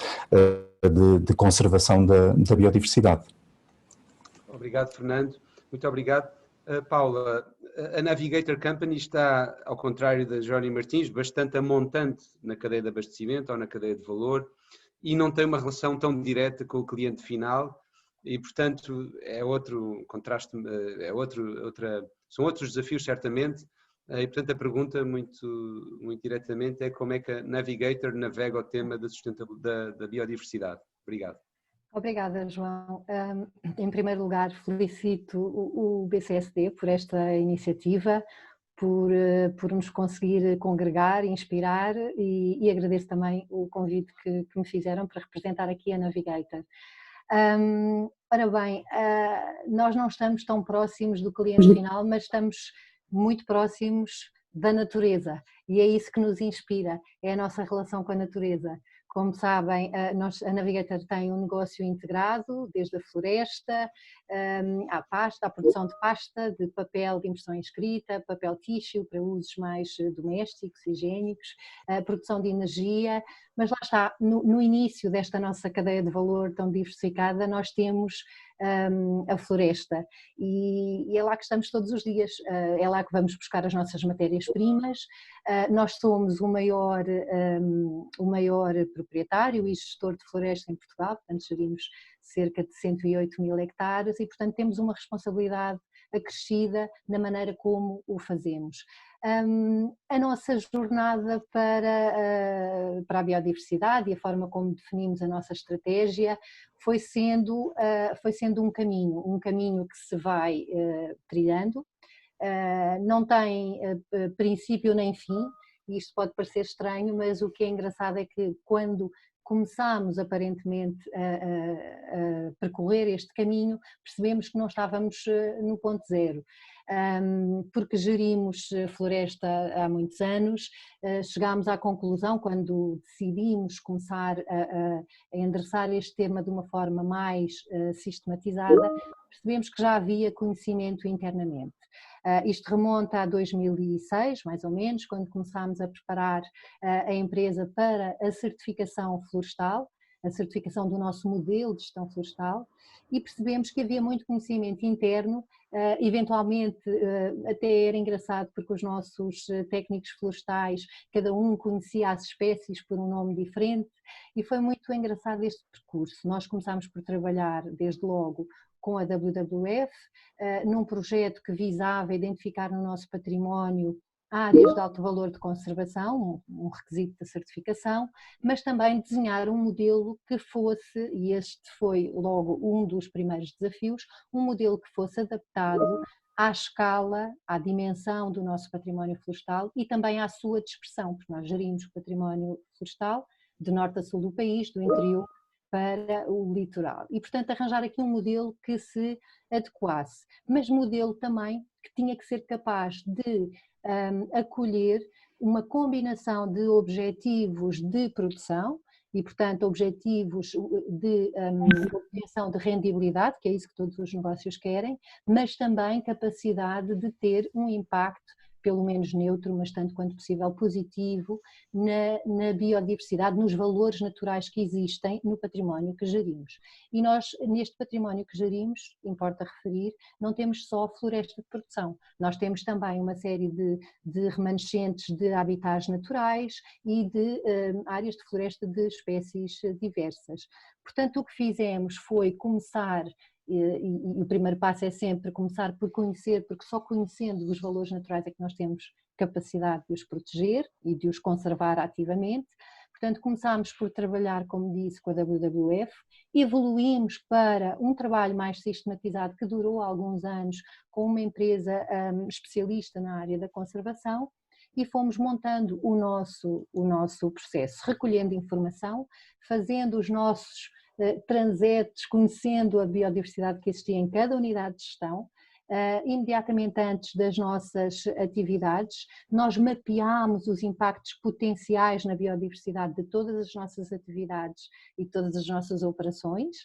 de conservação da biodiversidade. Obrigado, Fernando. Muito obrigado. Paula, a Navigator Company está, ao contrário da Jerónimo Martins, bastante amontante na cadeia de abastecimento ou na cadeia de valor e não tem uma relação tão direta com o cliente final. E, portanto, é outro contraste, são outros desafios, certamente. E, portanto, a pergunta, muito diretamente, é como é que a Navigator navega o tema da biodiversidade. Obrigado. Obrigada, João. Em primeiro lugar, felicito o BCSD por esta iniciativa, por nos conseguir congregar, inspirar e agradeço também o convite que me fizeram para representar aqui a Navigator. Ora bem, nós não estamos tão próximos do cliente final, mas estamos muito próximos da natureza e é isso que nos inspira, é a nossa relação com a natureza. Como sabem, a Navigator tem um negócio integrado, desde a floresta, à pasta, à produção de pasta, de papel de impressão escrita, papel tissue para usos mais domésticos, higiênicos, produção de energia, mas lá está, no início desta nossa cadeia de valor tão diversificada, nós temos a floresta e é lá que estamos todos os dias, é lá que vamos buscar as nossas matérias-primas. Nós somos o maior proprietário e gestor de floresta em Portugal, portanto gerimos cerca de 108 mil hectares e portanto temos uma responsabilidade acrescida na maneira como o fazemos. A nossa jornada para a biodiversidade e a forma como definimos a nossa estratégia foi sendo um caminho que se vai trilhando, não tem princípio nem fim, e isto pode parecer estranho, mas o que é engraçado é que quando começámos aparentemente a percorrer este caminho, percebemos que não estávamos no ponto zero, porque gerimos floresta há muitos anos, chegámos à conclusão, quando decidimos começar a endereçar este tema de uma forma mais sistematizada, percebemos que já havia conhecimento internamente. Isto remonta a 2006, mais ou menos, quando começámos a preparar a empresa para a certificação florestal, a certificação do nosso modelo de gestão florestal, e percebemos que havia muito conhecimento interno, eventualmente até era engraçado porque os nossos técnicos florestais, cada um conhecia as espécies por um nome diferente, e foi muito engraçado este percurso. Nós começámos por trabalhar desde logo com a WWF, num projeto que visava identificar no nosso património áreas de alto valor de conservação, um requisito da certificação, mas também desenhar um modelo que fosse, e este foi logo um dos primeiros desafios, um modelo que fosse adaptado à escala, à dimensão do nosso património florestal e também à sua dispersão, porque nós gerimos o património florestal de norte a sul do país, do interior para o litoral. E, portanto, arranjar aqui um modelo que se adequasse, mas modelo também que tinha que ser capaz de acolher uma combinação de objetivos de produção e, portanto, objetivos de obtenção de rendibilidade, que é isso que todos os negócios querem, mas também capacidade de ter um impacto pelo menos neutro, mas tanto quanto possível positivo, na biodiversidade, nos valores naturais que existem no património que gerimos. E nós, neste património que gerimos, importa referir, não temos só floresta de produção, nós temos também uma série de remanescentes de habitats naturais e de áreas de floresta de espécies diversas. Portanto, o que fizemos foi começar, e o primeiro passo é sempre começar por conhecer, porque só conhecendo os valores naturais é que nós temos capacidade de os proteger e de os conservar ativamente. Portanto, começámos por trabalhar, como disse, com a WWF, evoluímos para um trabalho mais sistematizado que durou alguns anos com uma empresa especialista na área da conservação, e fomos montando o nosso processo, recolhendo informação, fazendo os nossos transetes, conhecendo a biodiversidade que existia em cada unidade de gestão. Imediatamente antes das nossas atividades, nós mapeámos os impactos potenciais na biodiversidade de todas as nossas atividades e todas as nossas operações.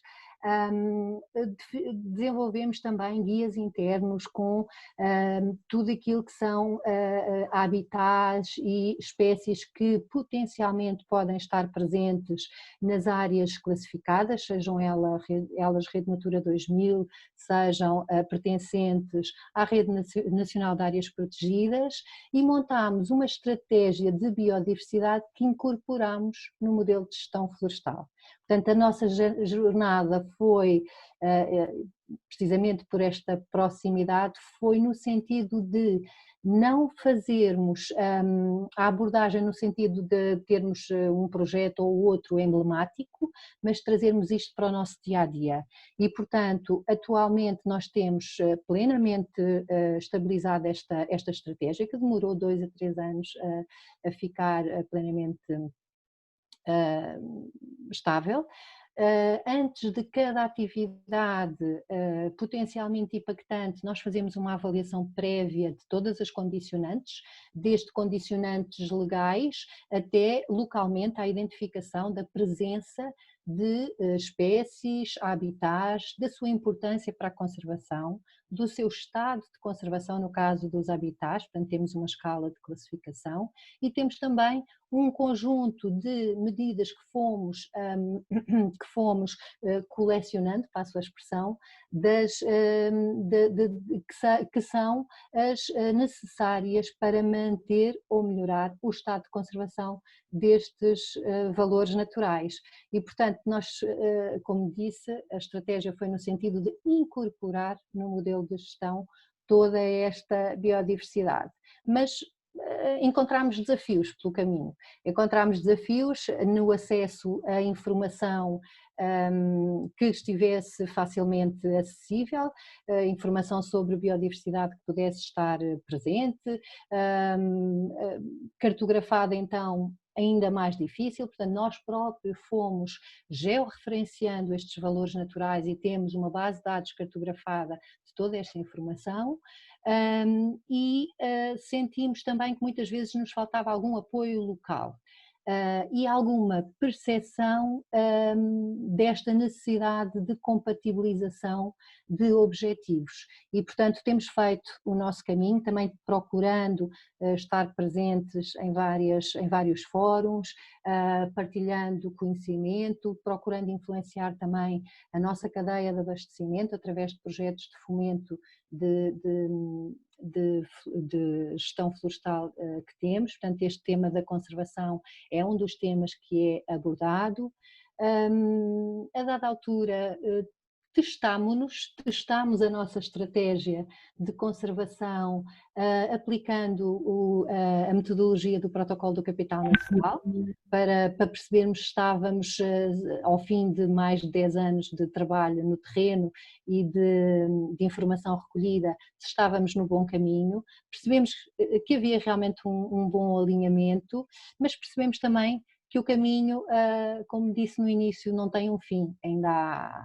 Desenvolvemos também guias internos com tudo aquilo que são habitats e espécies que potencialmente podem estar presentes nas áreas classificadas, sejam elas Rede Natura 2000, sejam pertencentes à Rede Nacional de Áreas Protegidas, e montámos uma estratégia de biodiversidade que incorporamos no modelo de gestão florestal. Portanto, a nossa jornada foi, precisamente por esta proximidade, foi no sentido de não fazermos a abordagem no sentido de termos um projeto ou outro emblemático, mas trazermos isto para o nosso dia-a-dia. E, portanto, atualmente nós temos plenamente estabilizada esta estratégia, que demorou 2 a 3 anos a ficar plenamente estável. Antes de cada atividade potencialmente impactante, nós fazemos uma avaliação prévia de todas as condicionantes, desde condicionantes legais até localmente a identificação da presença de espécies, habitats, da sua importância para a conservação, do seu estado de conservação no caso dos habitats, portanto temos uma escala de classificação e temos também um conjunto de medidas que fomos colecionando, passo a expressão, que são as necessárias para manter ou melhorar o estado de conservação destes valores naturais. E, portanto, nós, como disse, a estratégia foi no sentido de incorporar no modelo de gestão toda esta biodiversidade. Mas encontramos desafios pelo caminho. Encontramos desafios no acesso à informação que estivesse facilmente acessível, informação sobre biodiversidade que pudesse estar presente, cartografada então ainda mais difícil, portanto nós próprios fomos georreferenciando estes valores naturais e temos uma base de dados cartografada de toda esta informação. Sentimos também que muitas vezes nos faltava algum apoio local e alguma percepção desta necessidade de compatibilização de objetivos e, portanto, temos feito o nosso caminho, também procurando estar presentes em vários fóruns, partilhando conhecimento, procurando influenciar também a nossa cadeia de abastecimento através de projetos de fomento de gestão florestal que temos. Portanto, este tema da conservação é um dos temas que é abordado. A dada altura testámos a nossa estratégia de conservação aplicando a metodologia do protocolo do capital natural para percebermos se estávamos ao fim de mais de 10 anos de trabalho no terreno e de informação recolhida, se estávamos no bom caminho. Percebemos que havia realmente um bom alinhamento, mas percebemos também que o caminho, como disse no início, não tem um fim, ainda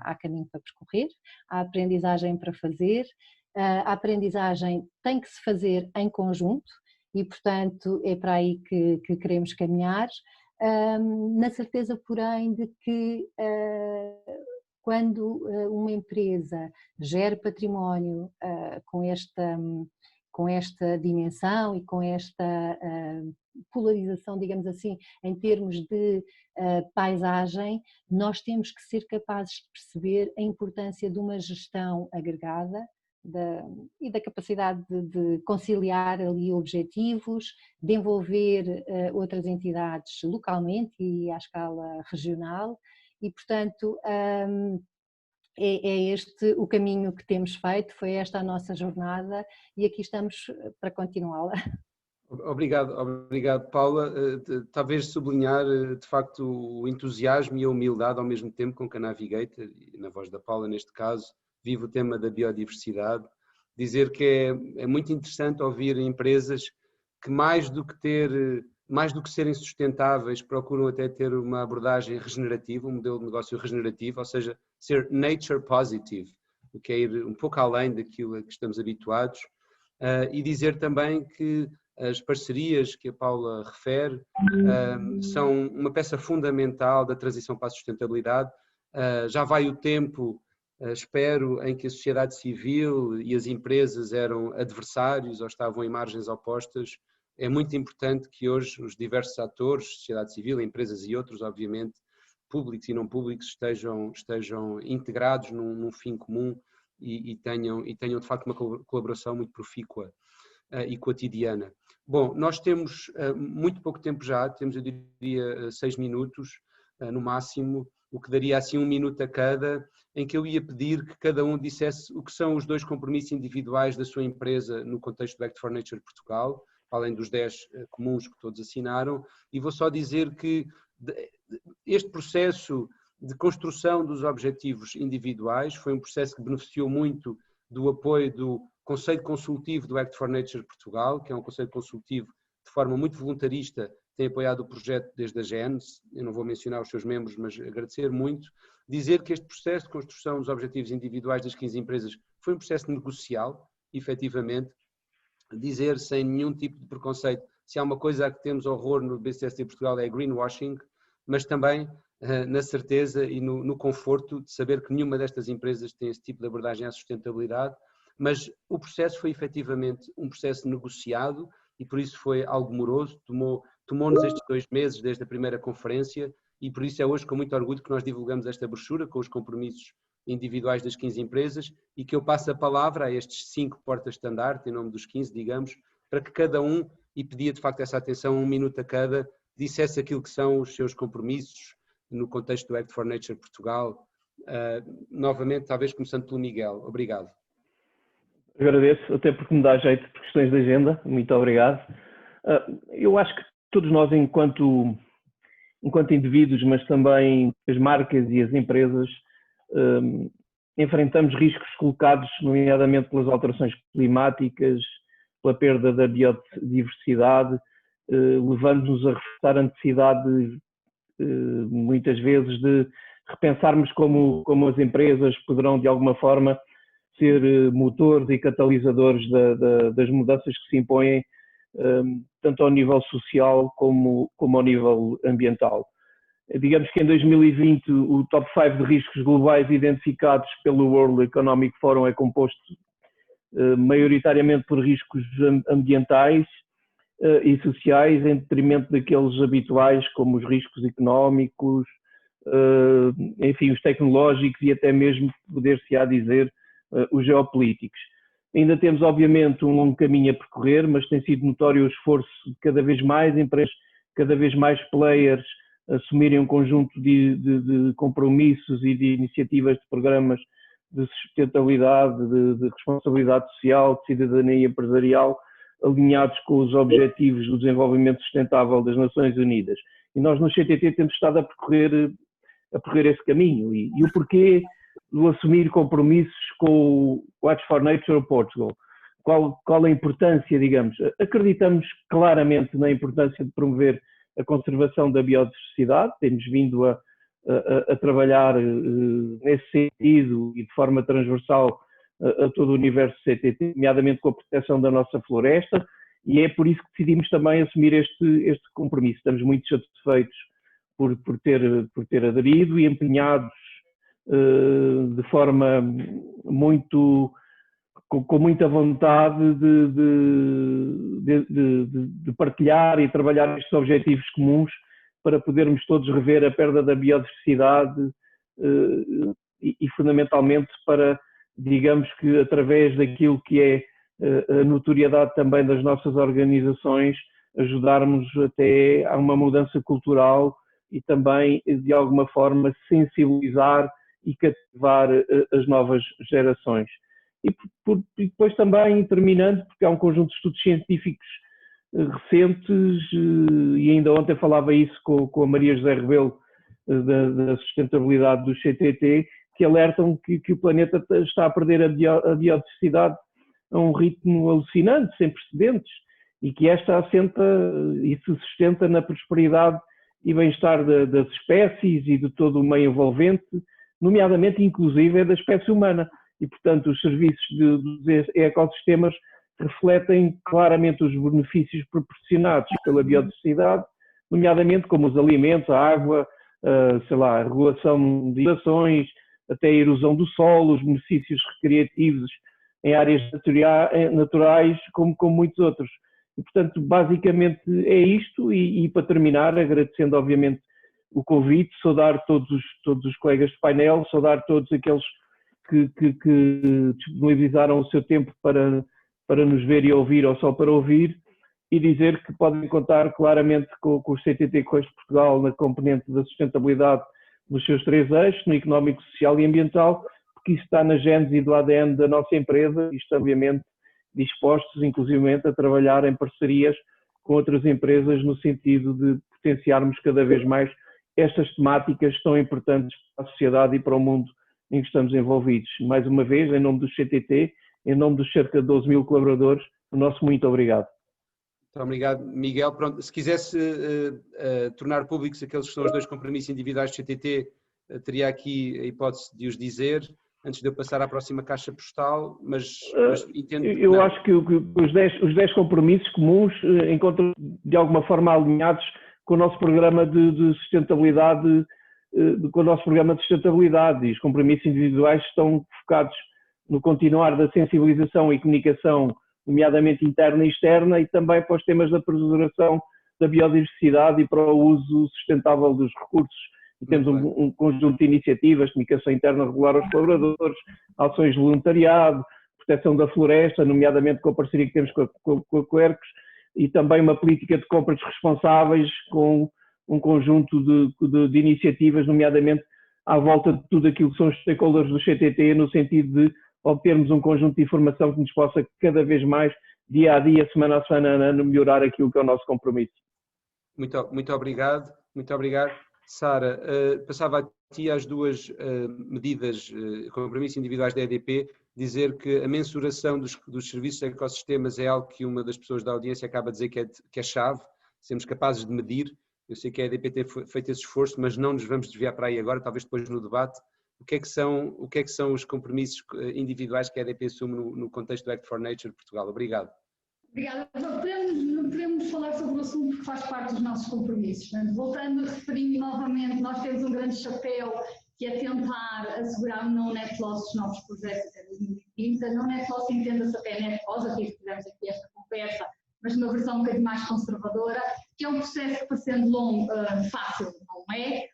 há caminho para percorrer, há aprendizagem para fazer, a aprendizagem tem que se fazer em conjunto e, portanto, é para aí que queremos caminhar. na certeza, porém, de que quando uma empresa gera património com esta dimensão e com esta polarização, digamos assim, em termos de paisagem, nós temos que ser capazes de perceber a importância de uma gestão agregada e da capacidade de conciliar ali objetivos, de envolver outras entidades localmente e à escala regional e, portanto, é este o caminho que temos feito, foi esta a nossa jornada e aqui estamos para continuá-la. Obrigado, Paula. Talvez sublinhar, de facto, o entusiasmo e a humildade ao mesmo tempo com que a Navigator, e na voz da Paula neste caso, vive o tema da biodiversidade. Dizer que é muito interessante ouvir empresas que mais do que serem sustentáveis, procuram até ter uma abordagem regenerativa, um modelo de negócio regenerativo, ou seja, ser nature positive, o que é ir um pouco além daquilo a que estamos habituados, e dizer também que as parcerias que a Paula refere são uma peça fundamental da transição para a sustentabilidade. Já vai o tempo, espero, em que a sociedade civil e as empresas eram adversários ou estavam em margens opostas. É muito importante que hoje os diversos atores, sociedade civil, empresas e outros, obviamente, públicos e não públicos, estejam integrados num fim comum e tenham de facto uma colaboração muito profícua e cotidiana. Bom, nós temos muito pouco tempo já, temos, eu diria, 6 minutos no máximo, o que daria assim 1 minuto a cada, em que eu ia pedir que cada um dissesse o que são os 2 compromissos individuais da sua empresa no contexto do Act for Nature Portugal, além dos 10 comuns que todos assinaram, e vou só dizer que este processo de construção dos objetivos individuais foi um processo que beneficiou muito do apoio do Conselho Consultivo do Act for Nature Portugal, que é um conselho consultivo de forma muito voluntarista, tem apoiado o projeto desde a gênese. Eu não vou mencionar os seus membros, mas agradecer muito. Dizer que este processo de construção dos objetivos individuais das 15 empresas foi um processo negocial, efetivamente. Dizer sem nenhum tipo de preconceito, se há uma coisa a que temos horror no BCSD Portugal é greenwashing, mas também na certeza e no conforto de saber que nenhuma destas empresas tem esse tipo de abordagem à sustentabilidade, mas o processo foi efetivamente um processo negociado e por isso foi algo moroso, tomou-nos estes 2 meses desde a primeira conferência e por isso é hoje com muito orgulho que nós divulgamos esta brochura com os compromissos individuais das 15 empresas e que eu passo a palavra a estes 5 portas-estandarte, em nome dos 15, digamos, para que cada um, e pedia de facto essa atenção, 1 minuto a cada, dissesse aquilo que são os seus compromissos no contexto do Act for Nature Portugal. Novamente, talvez começando pelo Miguel. Obrigado. Agradeço, até porque me dá jeito por questões de agenda. Muito obrigado. Eu acho que todos nós, enquanto indivíduos, mas também as marcas e as empresas, enfrentamos riscos colocados, nomeadamente pelas alterações climáticas, pela perda da biodiversidade, levando-nos a reforçar a necessidade, muitas vezes, de repensarmos como as empresas poderão, de alguma forma, ser motores e catalisadores das mudanças que se impõem, tanto ao nível social como ao nível ambiental. Digamos que em 2020 o top 5 de riscos globais identificados pelo World Economic Forum é composto maioritariamente por riscos ambientais e sociais, em detrimento daqueles habituais como os riscos económicos, enfim, os tecnológicos e até mesmo, poder-se-á dizer, os geopolíticos. Ainda temos, obviamente, um longo caminho a percorrer, mas tem sido notório o esforço de cada vez mais empresas, cada vez mais players assumirem um conjunto de compromissos e de iniciativas de programas de sustentabilidade, de responsabilidade social, de cidadania empresarial, alinhados com os objetivos do desenvolvimento sustentável das Nações Unidas. E nós no CTT temos estado a percorrer esse caminho. E o porquê de assumir compromissos com o Act for Nature Portugal? Qual a importância, digamos? Acreditamos claramente na importância de promover a conservação da biodiversidade, temos vindo a trabalhar nesse sentido e de forma transversal a todo o universo CTT, nomeadamente com a proteção da nossa floresta e é por isso que decidimos também assumir este compromisso. Estamos muito satisfeitos por ter aderido e empenhados de forma com muita vontade de partilhar e trabalhar estes objetivos comuns para podermos todos rever a perda da biodiversidade e fundamentalmente para, digamos que através daquilo que é a notoriedade também das nossas organizações, ajudarmos até a uma mudança cultural e também, de alguma forma, sensibilizar e cativar as novas gerações. E depois também, terminando, porque há um conjunto de estudos científicos recentes, e ainda ontem falava isso com a Maria José Rebelo, da sustentabilidade do CTT, que alertam que o planeta está a perder a biodiversidade a um ritmo alucinante, sem precedentes, e que esta assenta e se sustenta na prosperidade e bem-estar das espécies e de todo o meio envolvente, nomeadamente, inclusive, da espécie humana. E, portanto, os serviços dos ecossistemas refletem claramente os benefícios proporcionados pela biodiversidade, nomeadamente como os alimentos, a água, a regulação de inundações, até a erosão do solo, os benefícios recreativos em áreas naturais, como muitos outros. E, portanto, basicamente é isto, e para terminar, agradecendo obviamente o convite, saudar todos os colegas de painel, saudar todos aqueles que disponibilizaram o seu tempo para nos ver e ouvir, ou só para ouvir, e dizer que podem contar claramente com o CTT Correios de Portugal na componente da sustentabilidade dos seus 3 eixos, no económico, social e ambiental, porque isso está na gênese e do ADN da nossa empresa, e estamos obviamente dispostos, inclusivamente, a trabalhar em parcerias com outras empresas no sentido de potenciarmos cada vez mais estas temáticas tão importantes para a sociedade e para o mundo em que estamos envolvidos. Mais uma vez, em nome do CTT, em nome dos cerca de 12 mil colaboradores, o nosso muito obrigado. Muito obrigado, Miguel. Pronto, se quisesse tornar públicos aqueles que são os 2 compromissos individuais do CTT, teria aqui a hipótese de os dizer, antes de eu passar à próxima caixa postal, mas entendo que eu acho que os 10 compromissos comuns encontram de alguma forma alinhados com o nosso programa de sustentabilidade, e os compromissos individuais estão focados no continuar da sensibilização e comunicação, nomeadamente interna e externa, e também para os temas da preservação da biodiversidade e para o uso sustentável dos recursos. E temos um conjunto de iniciativas, comunicação interna regular aos colaboradores, ações de voluntariado, proteção da floresta, nomeadamente com a parceria que temos com a Quercus, e também uma política de compras responsáveis com um conjunto de iniciativas, nomeadamente à volta de tudo aquilo que são os stakeholders do CTT, no sentido de obtermos um conjunto de informação que nos possa cada vez mais, dia a dia, semana a semana, melhorar aquilo que é o nosso compromisso. Muito obrigado, muito obrigado. Sara, passava a ti as 2 medidas, compromissos individuais da EDP, dizer que a mensuração dos serviços de ecossistemas é algo que uma das pessoas da audiência acaba de dizer que é chave, sermos capazes de medir. Eu sei que a EDP tem feito esse esforço, mas não nos vamos desviar para aí agora, talvez depois no debate. O que é que são os compromissos individuais que a EDP assume no contexto do Act for Nature Portugal? Obrigado. Obrigada. Podemos falar sobre o assunto porque faz parte dos nossos compromissos. Voltando a referir novamente, nós temos um grande chapéu que é tentar assegurar um não net loss dos novos projetos até 2030. Não net loss entenda-se até net positive, tivemos aqui esta conversa, mas numa versão um bocadinho mais conservadora, que é um processo que, parecendo longo, fácil não é.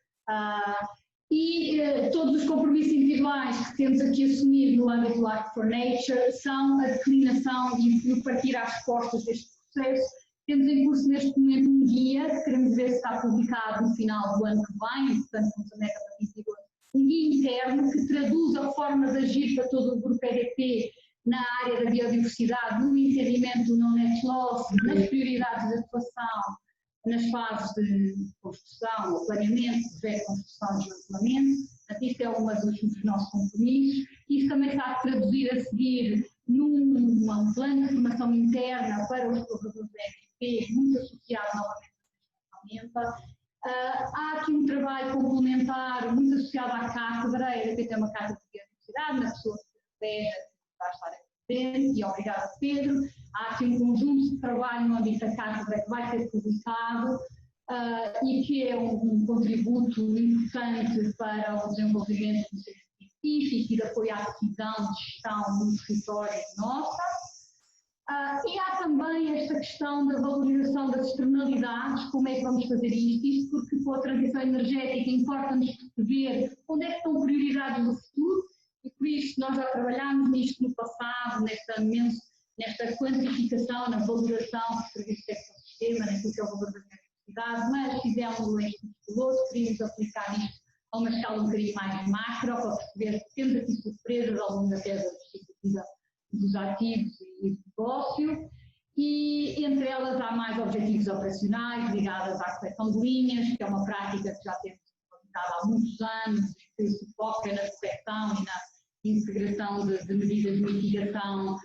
Todos os compromissos individuais que temos aqui assumido no âmbito do Act for Nature são a declinação e o partir às costas deste processo. Temos em curso neste momento um guia, que queremos ver se está publicado no final do ano que vem, portanto, vamos a meta para 22, um guia interno que traduz a forma de agir para todo o grupo EDP na área da biodiversidade, no entendimento do non-net loss, nas prioridades de atuação, nas fases de construção, planeamento, reconstrução e desmantelamento. Portanto, isto é dos nossos compromissos. Isto também está a traduzir a seguir num plano de formação interna para os colaboradores da EDP, muito associado novamente à ferramenta. Há aqui um trabalho complementar, muito associado à cátedra. A EDP tem uma cátedra de biodiversidade, na pessoa que vai estar presente, e obrigada, Pedro. Há assim, um conjunto de trabalho no âmbito da cátedra que vai ser publicado e que é um contributo importante para o desenvolvimento do centro científico e de apoio à decisão de gestão no território nossa. E há também esta questão da valorização das externalidades, como é que vamos fazer isto porque com a transição energética importa-nos perceber onde é que estão prioridades do futuro, e por isso nós já trabalhámos nisto no passado, nesta quantificação, na valoração dos serviços de ecossistema, naquilo que é o valor da biodiversidade, mas fizemos este piloto, queríamos aplicar isto a uma escala um bocadinho mais macro, para perceber se temos aqui surpresas ao longo da tese distributiva dos ativos e do negócio, e entre elas há mais objetivos operacionais ligados à correção de linhas, que é uma prática que já temos implementada há muitos anos, que se foca na correção e na integração de medidas de mitigação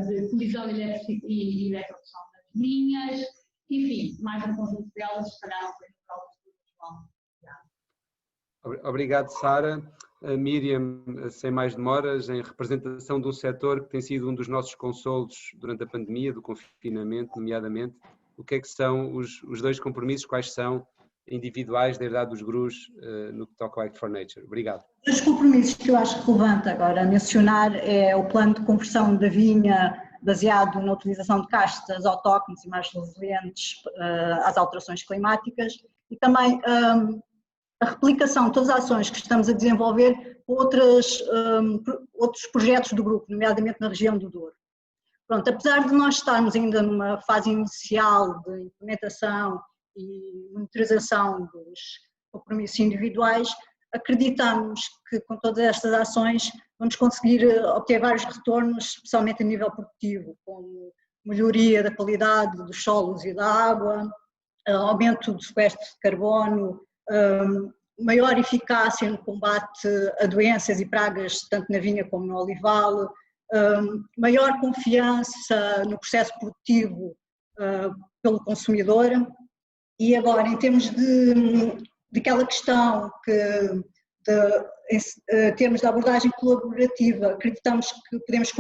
de colisão e eletrodução das linhas, enfim, mais um conjunto delas estarão depois no próximo João. Obrigado, Sara. Miriam, sem mais demoras, em representação de um setor que tem sido um dos nossos consolos durante a pandemia, do confinamento, nomeadamente, o que é que são os dois compromissos, quais são individuais da herdade dos GRUs no que toca ao Act for Nature? Obrigado. Os compromissos que eu acho relevante agora mencionar é o plano de conversão da vinha baseado na utilização de castas autóctones e mais resilientes às alterações climáticas, e também a replicação de todas as ações que estamos a desenvolver com outros projetos do grupo, nomeadamente na região do Douro. Pronto, apesar de nós estarmos ainda numa fase inicial de implementação e monitorização dos compromissos individuais, acreditamos que com todas estas ações vamos conseguir obter vários retornos, especialmente a nível produtivo, como melhoria da qualidade dos solos e da água, aumento do sequestro de carbono, maior eficácia no combate a doenças e pragas, tanto na vinha como no olival, maior confiança no processo produtivo pelo consumidor. E agora, em termos de aquela questão em termos de abordagem colaborativa, acreditamos que podemos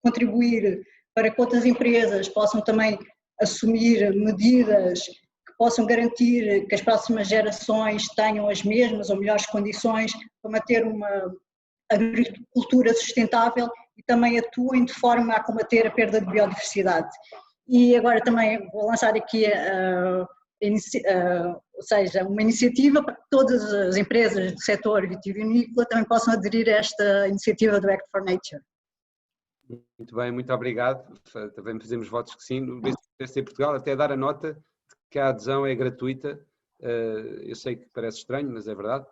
contribuir para que outras empresas possam também assumir medidas que possam garantir que as próximas gerações tenham as mesmas ou melhores condições para manter uma agricultura sustentável e também atuem de forma a combater a perda de biodiversidade. E agora também vou lançar aqui ou seja, uma iniciativa para que todas as empresas do setor vitivinícola também possam aderir a esta iniciativa do Act for Nature. Muito bem, muito obrigado. Também fazemos votos que sim. No BCC Portugal, até dar a nota de que a adesão é gratuita. Eu sei que parece estranho, mas é verdade.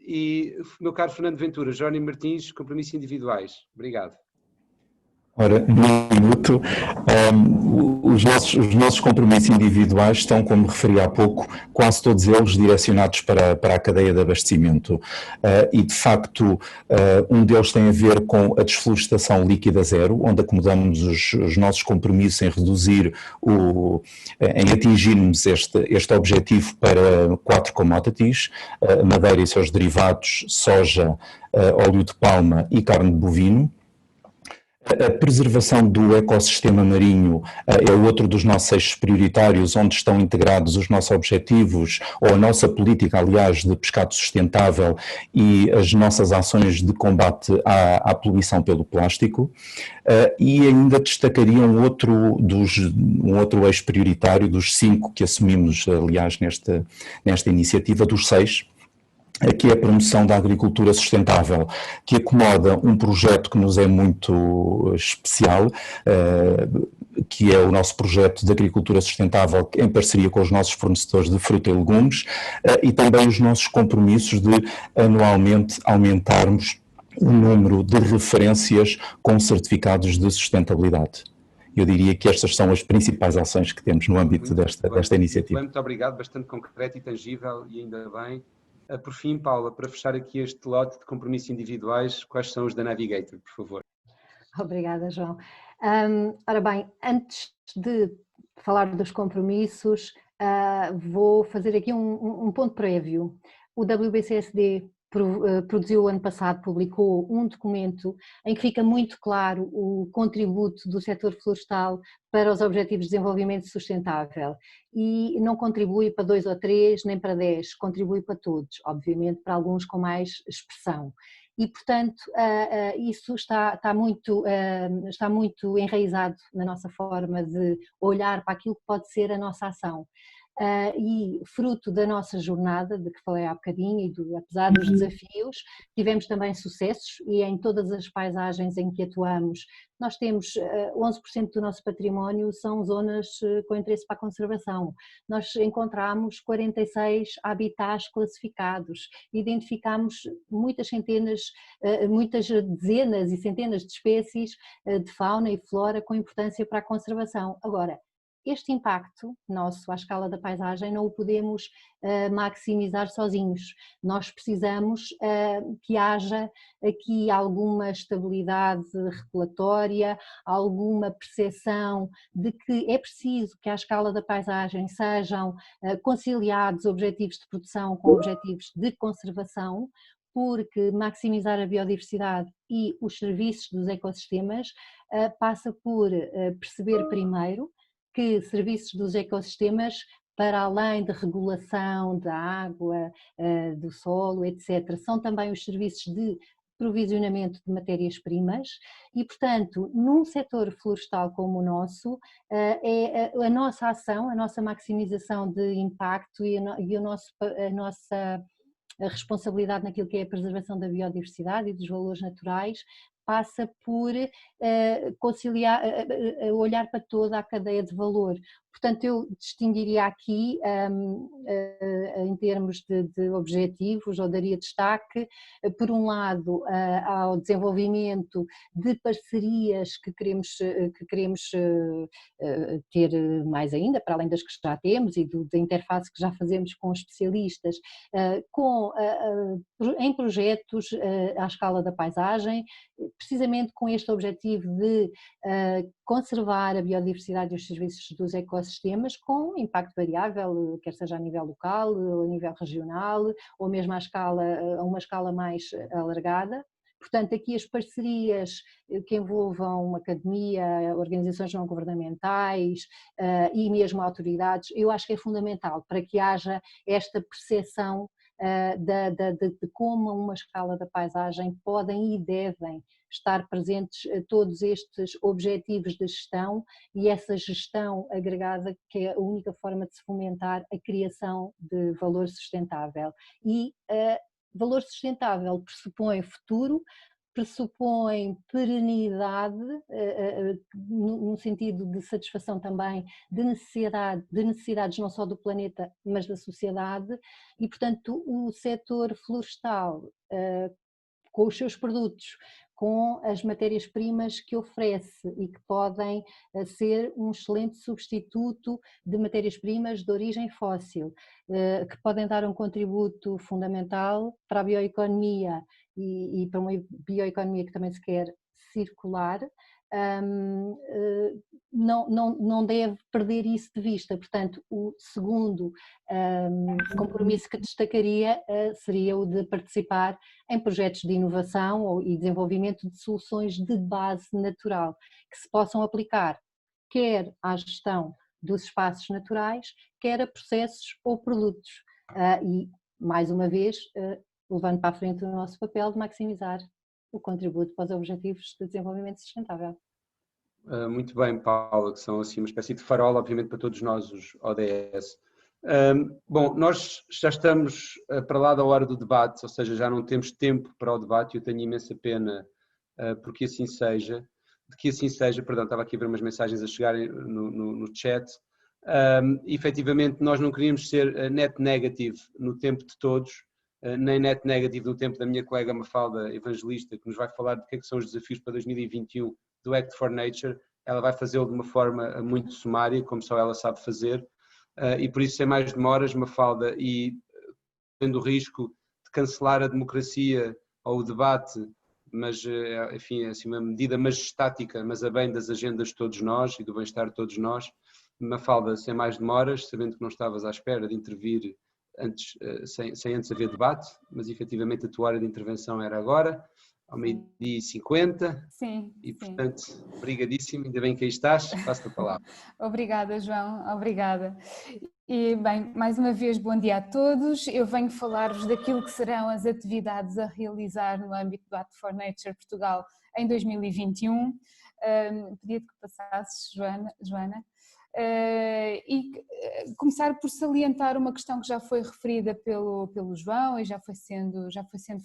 E, meu caro Fernando Ventura, Jerónimo Martins, compromissos individuais. Obrigado. Ora, num minuto, os nossos compromissos individuais estão, como referi há pouco, quase todos eles direcionados para a cadeia de abastecimento. E, de facto, um deles tem a ver com a desflorestação líquida zero, onde acomodamos os nossos compromissos em reduzir, em atingirmos este objetivo para 4 commodities, madeira e seus derivados, soja, óleo de palma e carne de bovino. A preservação do ecossistema marinho é outro dos nossos eixos prioritários, onde estão integrados os nossos objetivos, ou a nossa política, aliás, de pescado sustentável e as nossas ações de combate à poluição pelo plástico. E ainda destacaria um outro eixo prioritário dos 5 que assumimos, aliás, nesta iniciativa, dos 6, que é a promoção da agricultura sustentável, que acomoda um projeto que nos é muito especial, que é o nosso projeto de agricultura sustentável em parceria com os nossos fornecedores de fruta e legumes, e também os nossos compromissos de anualmente aumentarmos o número de referências com certificados de sustentabilidade. Eu diria que estas são as principais ações que temos no âmbito desta iniciativa. Muito obrigado, bastante concreto e tangível, e ainda bem. Por fim, Paula, para fechar aqui este lote de compromissos individuais, quais são os da Navigator, por favor? Obrigada, João. Ora bem, antes de falar dos compromissos, vou fazer aqui um ponto prévio. O WBCSD produziu o ano passado, publicou um documento em que fica muito claro o contributo do setor florestal para os Objetivos de Desenvolvimento Sustentável, e não contribui para 2 ou 3, nem para 10, contribui para todos, obviamente para alguns com mais expressão. E, portanto, isso está muito enraizado na nossa forma de olhar para aquilo que pode ser a nossa ação. E fruto da nossa jornada, de que falei há bocadinho, e apesar dos desafios, tivemos também sucessos, e em todas as paisagens em que atuamos, nós temos 11% do nosso património são zonas com interesse para a conservação. Nós encontramos 46 habitats classificados, identificamos muitas dezenas e centenas de espécies de fauna e flora com importância para a conservação. Agora, este impacto nosso à escala da paisagem não o podemos maximizar sozinhos. Nós precisamos que haja aqui alguma estabilidade regulatória, alguma percepção de que é preciso que à escala da paisagem sejam conciliados objetivos de produção com objetivos de conservação, porque maximizar a biodiversidade e os serviços dos ecossistemas passa por perceber primeiro que serviços dos ecossistemas, para além de regulação da água, do solo, etc., são também os serviços de provisionamento de matérias-primas e, portanto, num setor florestal como o nosso, a nossa ação, a nossa maximização de impacto e a nossa responsabilidade naquilo que é a preservação da biodiversidade e dos valores naturais passa por conciliar, olhar para toda a cadeia de valor. Portanto, eu distinguiria aqui, em termos de objetivos, ou daria destaque, por um lado, ao desenvolvimento de parcerias que queremos ter mais ainda, para além das que já temos e da interface que já fazemos com especialistas, em projetos à escala da paisagem, precisamente com este objetivo de conservar a biodiversidade e os serviços dos ecossistemas com impacto variável, quer seja a nível local, ou a nível regional, ou mesmo a uma escala mais alargada. Portanto, aqui as parcerias que envolvam academia, organizações não governamentais e mesmo autoridades, eu acho que é fundamental para que haja esta percepção de como a uma escala da paisagem podem e devem estar presentes todos estes objetivos de gestão e essa gestão agregada, que é a única forma de se fomentar a criação de valor sustentável. E valor sustentável pressupõe futuro, pressupõe perenidade, no sentido de satisfação também de necessidades não só do planeta, mas da sociedade, e portanto o setor florestal, com os seus produtos, com as matérias-primas que oferece e que podem ser um excelente substituto de matérias-primas de origem fóssil, que podem dar um contributo fundamental para a bioeconomia e para uma bioeconomia que também se quer circular, não deve perder isso de vista. Portanto, o segundo compromisso que destacaria seria o de participar em projetos de inovação e desenvolvimento de soluções de base natural, que se possam aplicar quer à gestão dos espaços naturais, quer a processos ou produtos. E, mais uma vez, levando para a frente o nosso papel de maximizar o contributo para os Objetivos de Desenvolvimento Sustentável. Muito bem, Paula, que são assim uma espécie de farol, obviamente, para todos nós, os ODS. Bom, nós já estamos para lá da hora do debate, ou seja, já não temos tempo para o debate, eu tenho imensa pena porque assim seja, de que assim seja, perdão, estava aqui a ver umas mensagens a chegarem no chat. Efetivamente, nós não queríamos ser net negative no tempo de todos, nem net negative no tempo da minha colega Mafalda Evangelista, que nos vai falar de que são os desafios para 2021 do Act for Nature. Ela vai fazê-lo de uma forma muito sumária, como só ela sabe fazer, e por isso, sem mais demoras, Mafalda, e tendo o risco de cancelar a democracia ou o debate, mas, enfim, assim, uma medida majestática, mas a bem das agendas de todos nós e do bem-estar de todos nós, Mafalda, sem mais demoras, sabendo que não estavas à espera de intervir antes, sem antes haver debate, mas efetivamente a tua hora de intervenção era agora, ao meio-dia e 50. Sim. E, portanto, obrigadíssimo, ainda bem que aí estás, passo-te a palavra. Obrigada, João, obrigada. E, bem, mais uma vez, bom dia a todos. Eu venho falar-vos daquilo que serão as atividades a realizar no âmbito do Act for Nature Portugal em 2021. Pedia-te que passasses, Joana. E começar por salientar uma questão que já foi referida pelo João e já foi sendo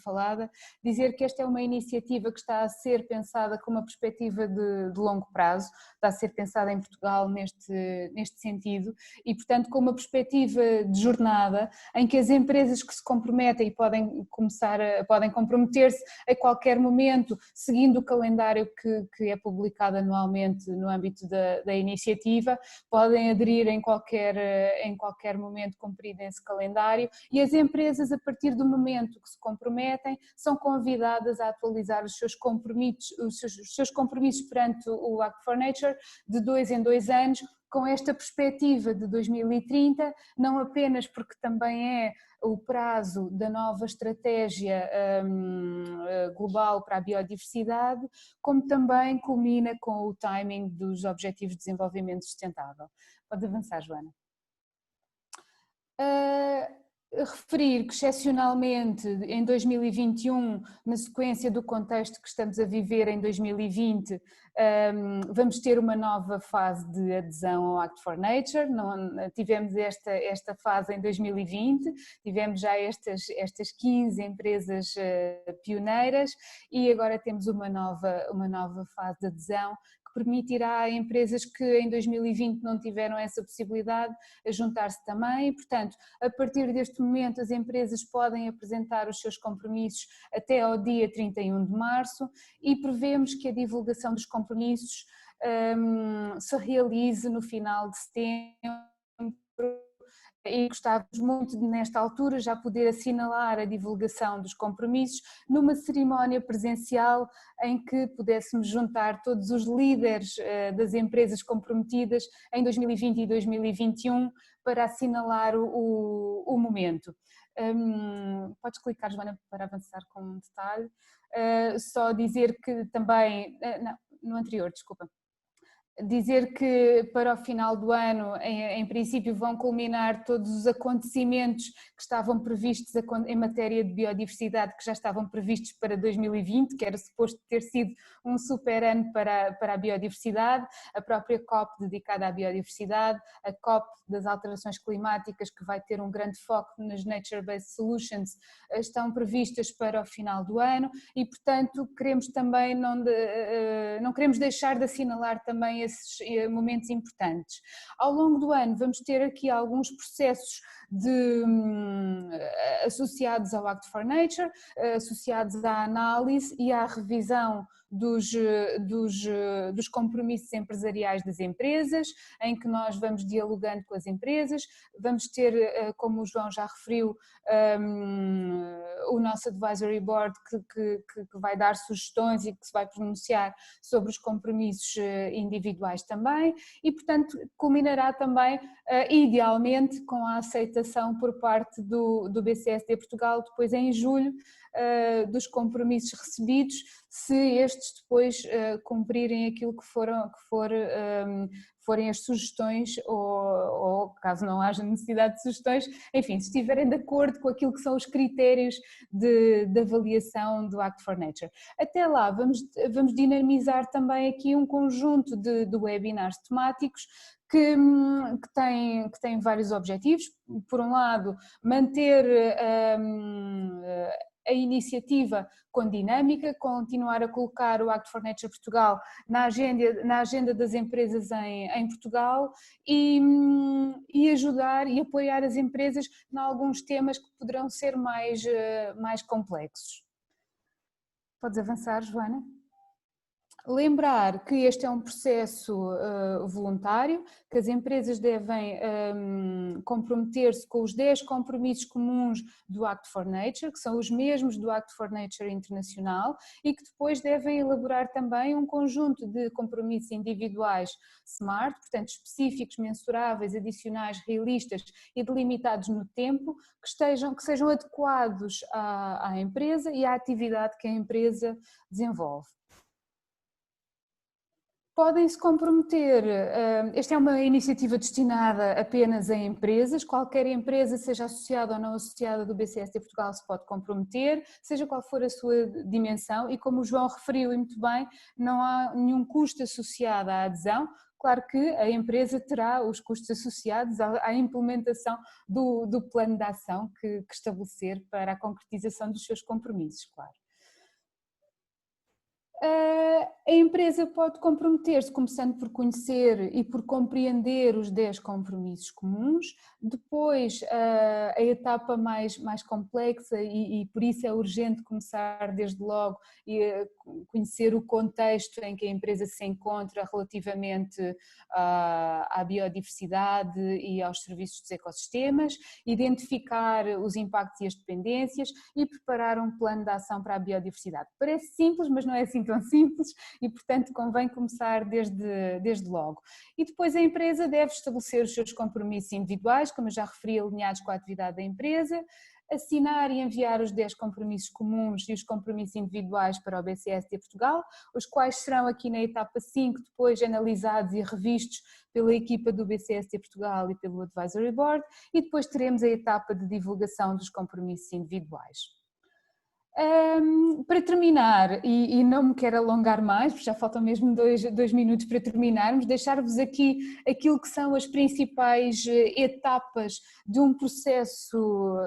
falada, dizer que esta é uma iniciativa que está a ser pensada com uma perspectiva de longo prazo, está a ser pensada em Portugal neste sentido e, portanto, com uma perspectiva de jornada em que as empresas que se comprometem e podem comprometer-se a qualquer momento, seguindo o calendário que é publicado anualmente no âmbito da iniciativa, podem aderir em qualquer momento, cumprir esse calendário, e as empresas, a partir do momento que se comprometem, são convidadas a atualizar os seus compromissos perante o Act for Nature de 2 em 2 anos, com esta perspectiva de 2030, não apenas porque também é o prazo da nova estratégia global para a biodiversidade, como também culmina com o timing dos Objetivos de Desenvolvimento Sustentável. Pode avançar, Joana. Referir que, excepcionalmente, em 2021, na sequência do contexto que estamos a viver em 2020, vamos ter uma nova fase de adesão ao Act for Nature. Tivemos esta fase em 2020, tivemos já estas 15 empresas pioneiras e agora temos uma nova fase de adesão que permitirá a empresas que em 2020 não tiveram essa possibilidade a juntar-se também. Portanto, a partir deste momento as empresas podem apresentar os seus compromissos até ao dia 31 de março e prevemos que a divulgação dos compromissos se realize no final de setembro. E gostávamos muito de, nesta altura, já poder assinalar a divulgação dos compromissos numa cerimónia presencial em que pudéssemos juntar todos os líderes das empresas comprometidas em 2020 e 2021 para assinalar o momento. Podes clicar, Joana, para avançar com um detalhe. Só dizer que também, não, no anterior, desculpa. Dizer que para o final do ano, em princípio, vão culminar todos os acontecimentos que estavam previstos em matéria de biodiversidade, que já estavam previstos para 2020, que era suposto ter sido um super ano para a biodiversidade, a própria COP dedicada à biodiversidade, a COP das alterações climáticas, que vai ter um grande foco nas Nature-Based Solutions, estão previstas para o final do ano e, portanto, queremos também, não queremos deixar de assinalar também esses momentos importantes. Ao longo do ano vamos ter aqui alguns processos associados ao Act for Nature, associados à análise e à revisão dos compromissos empresariais das empresas, em que nós vamos dialogando com as empresas, vamos ter, como o João já referiu, o nosso Advisory Board que vai dar sugestões e que se vai pronunciar sobre os compromissos individuais também e, portanto, culminará também, idealmente, com a aceitação por parte do BCSD Portugal, depois em julho, dos compromissos recebidos, se estes depois cumprirem aquilo que forem as sugestões ou caso não haja necessidade de sugestões, enfim, se estiverem de acordo com aquilo que são os critérios de avaliação do Act for Nature. Até lá vamos dinamizar também aqui um conjunto de webinars temáticos que tem vários objetivos. Por um lado, manter a iniciativa com dinâmica, continuar a colocar o Act for Nature Portugal na agenda das empresas em Portugal e ajudar e apoiar as empresas em alguns temas que poderão ser mais complexos. Podes avançar, Joana? Lembrar que este é um processo voluntário, que as empresas devem comprometer-se com os 10 compromissos comuns do Act for Nature, que são os mesmos do Act for Nature Internacional, e que depois devem elaborar também um conjunto de compromissos individuais SMART, portanto específicos, mensuráveis, adicionais, realistas e delimitados no tempo, que sejam adequados à empresa e à atividade que a empresa desenvolve. Podem-se comprometer, esta é uma iniciativa destinada apenas a empresas, qualquer empresa, seja associada ou não associada do BCST Portugal, se pode comprometer, seja qual for a sua dimensão, e como o João referiu e muito bem, não há nenhum custo associado à adesão. Claro que a empresa terá os custos associados à implementação do plano de ação que estabelecer para a concretização dos seus compromissos, claro. A empresa pode comprometer-se, começando por conhecer e por compreender os 10 compromissos comuns. Depois, a etapa mais complexa, e por isso é urgente começar desde logo e conhecer o contexto em que a empresa se encontra relativamente à biodiversidade e aos serviços dos ecossistemas, identificar os impactos e as dependências e preparar um plano de ação para a biodiversidade. Parece simples, mas não é assim tão simples e, portanto, convém começar desde logo. E depois a empresa deve estabelecer os seus compromissos individuais, como eu já referi, alinhados com a atividade da empresa, assinar e enviar os 10 compromissos comuns e os compromissos individuais para o BCST Portugal, os quais serão aqui na etapa 5 depois analisados e revistos pela equipa do BCST Portugal e pelo Advisory Board, e depois teremos a etapa de divulgação dos compromissos individuais. Para terminar, e não me quero alongar mais, porque já faltam mesmo dois minutos para terminarmos, deixar-vos aqui aquilo que são as principais etapas de um processo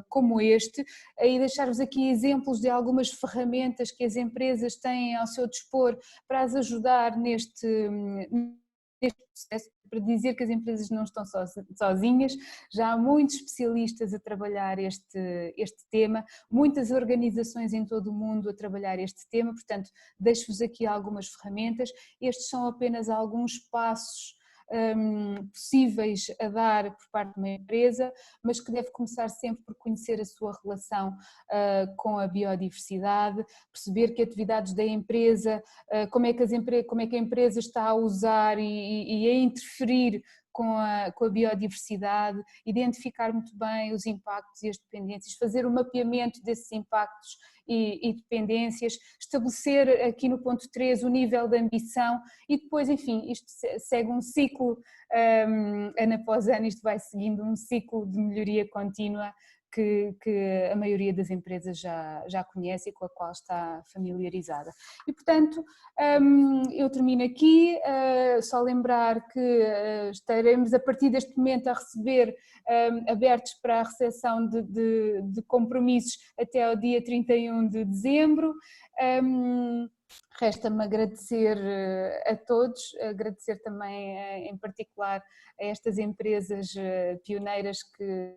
como este, e deixar-vos aqui exemplos de algumas ferramentas que as empresas têm ao seu dispor para as ajudar neste processo, para dizer que as empresas não estão sozinhas. Já há muitos especialistas a trabalhar este tema, muitas organizações em todo o mundo a trabalhar este tema, portanto deixo-vos aqui algumas ferramentas. Estes são apenas alguns passos possíveis a dar por parte de uma empresa, mas que deve começar sempre por conhecer a sua relação com a biodiversidade, perceber que atividades da empresa, como é que a empresa está a usar e a interferir com a biodiversidade, identificar muito bem os impactos e as dependências, fazer o mapeamento desses impactos e dependências, estabelecer aqui no ponto 3 o nível de ambição e depois, enfim, isto segue um ciclo, ano após ano, isto vai seguindo um ciclo de melhoria contínua que a maioria das empresas já conhece e com a qual está familiarizada. E, portanto, eu termino aqui, só lembrar que estaremos a partir deste momento a receber, abertos para a recepção de compromissos até ao dia 31 de dezembro. Resta-me agradecer a todos, agradecer também em particular a estas empresas pioneiras que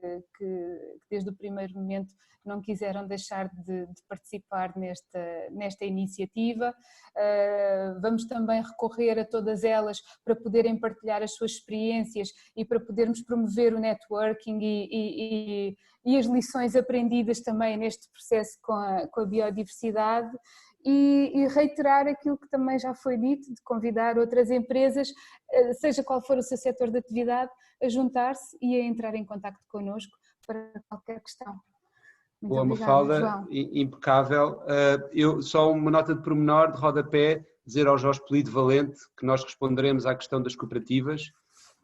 desde o primeiro momento não quiseram deixar de participar nesta iniciativa. Vamos também recorrer a todas elas para poderem partilhar as suas experiências e para podermos promover o networking e as lições aprendidas também neste processo com a biodiversidade. E reiterar aquilo que também já foi dito, de convidar outras empresas, seja qual for o seu setor de atividade, a juntar-se e a entrar em contacto connosco para qualquer questão. Muito boa, Mafalda, João. Impecável. Só uma nota de pormenor, de rodapé, dizer ao Jorge Polido-Valente que nós responderemos à questão das cooperativas,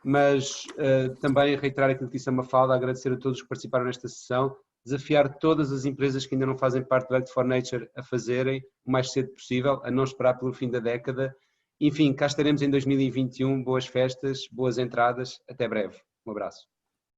mas também reiterar aquilo que disse a Mafalda, agradecer a todos que participaram nesta sessão, desafiar todas as empresas que ainda não fazem parte do Act for Nature a fazerem o mais cedo possível, a não esperar pelo fim da década. Enfim, cá estaremos em 2021, boas festas, boas entradas, até breve. Um abraço.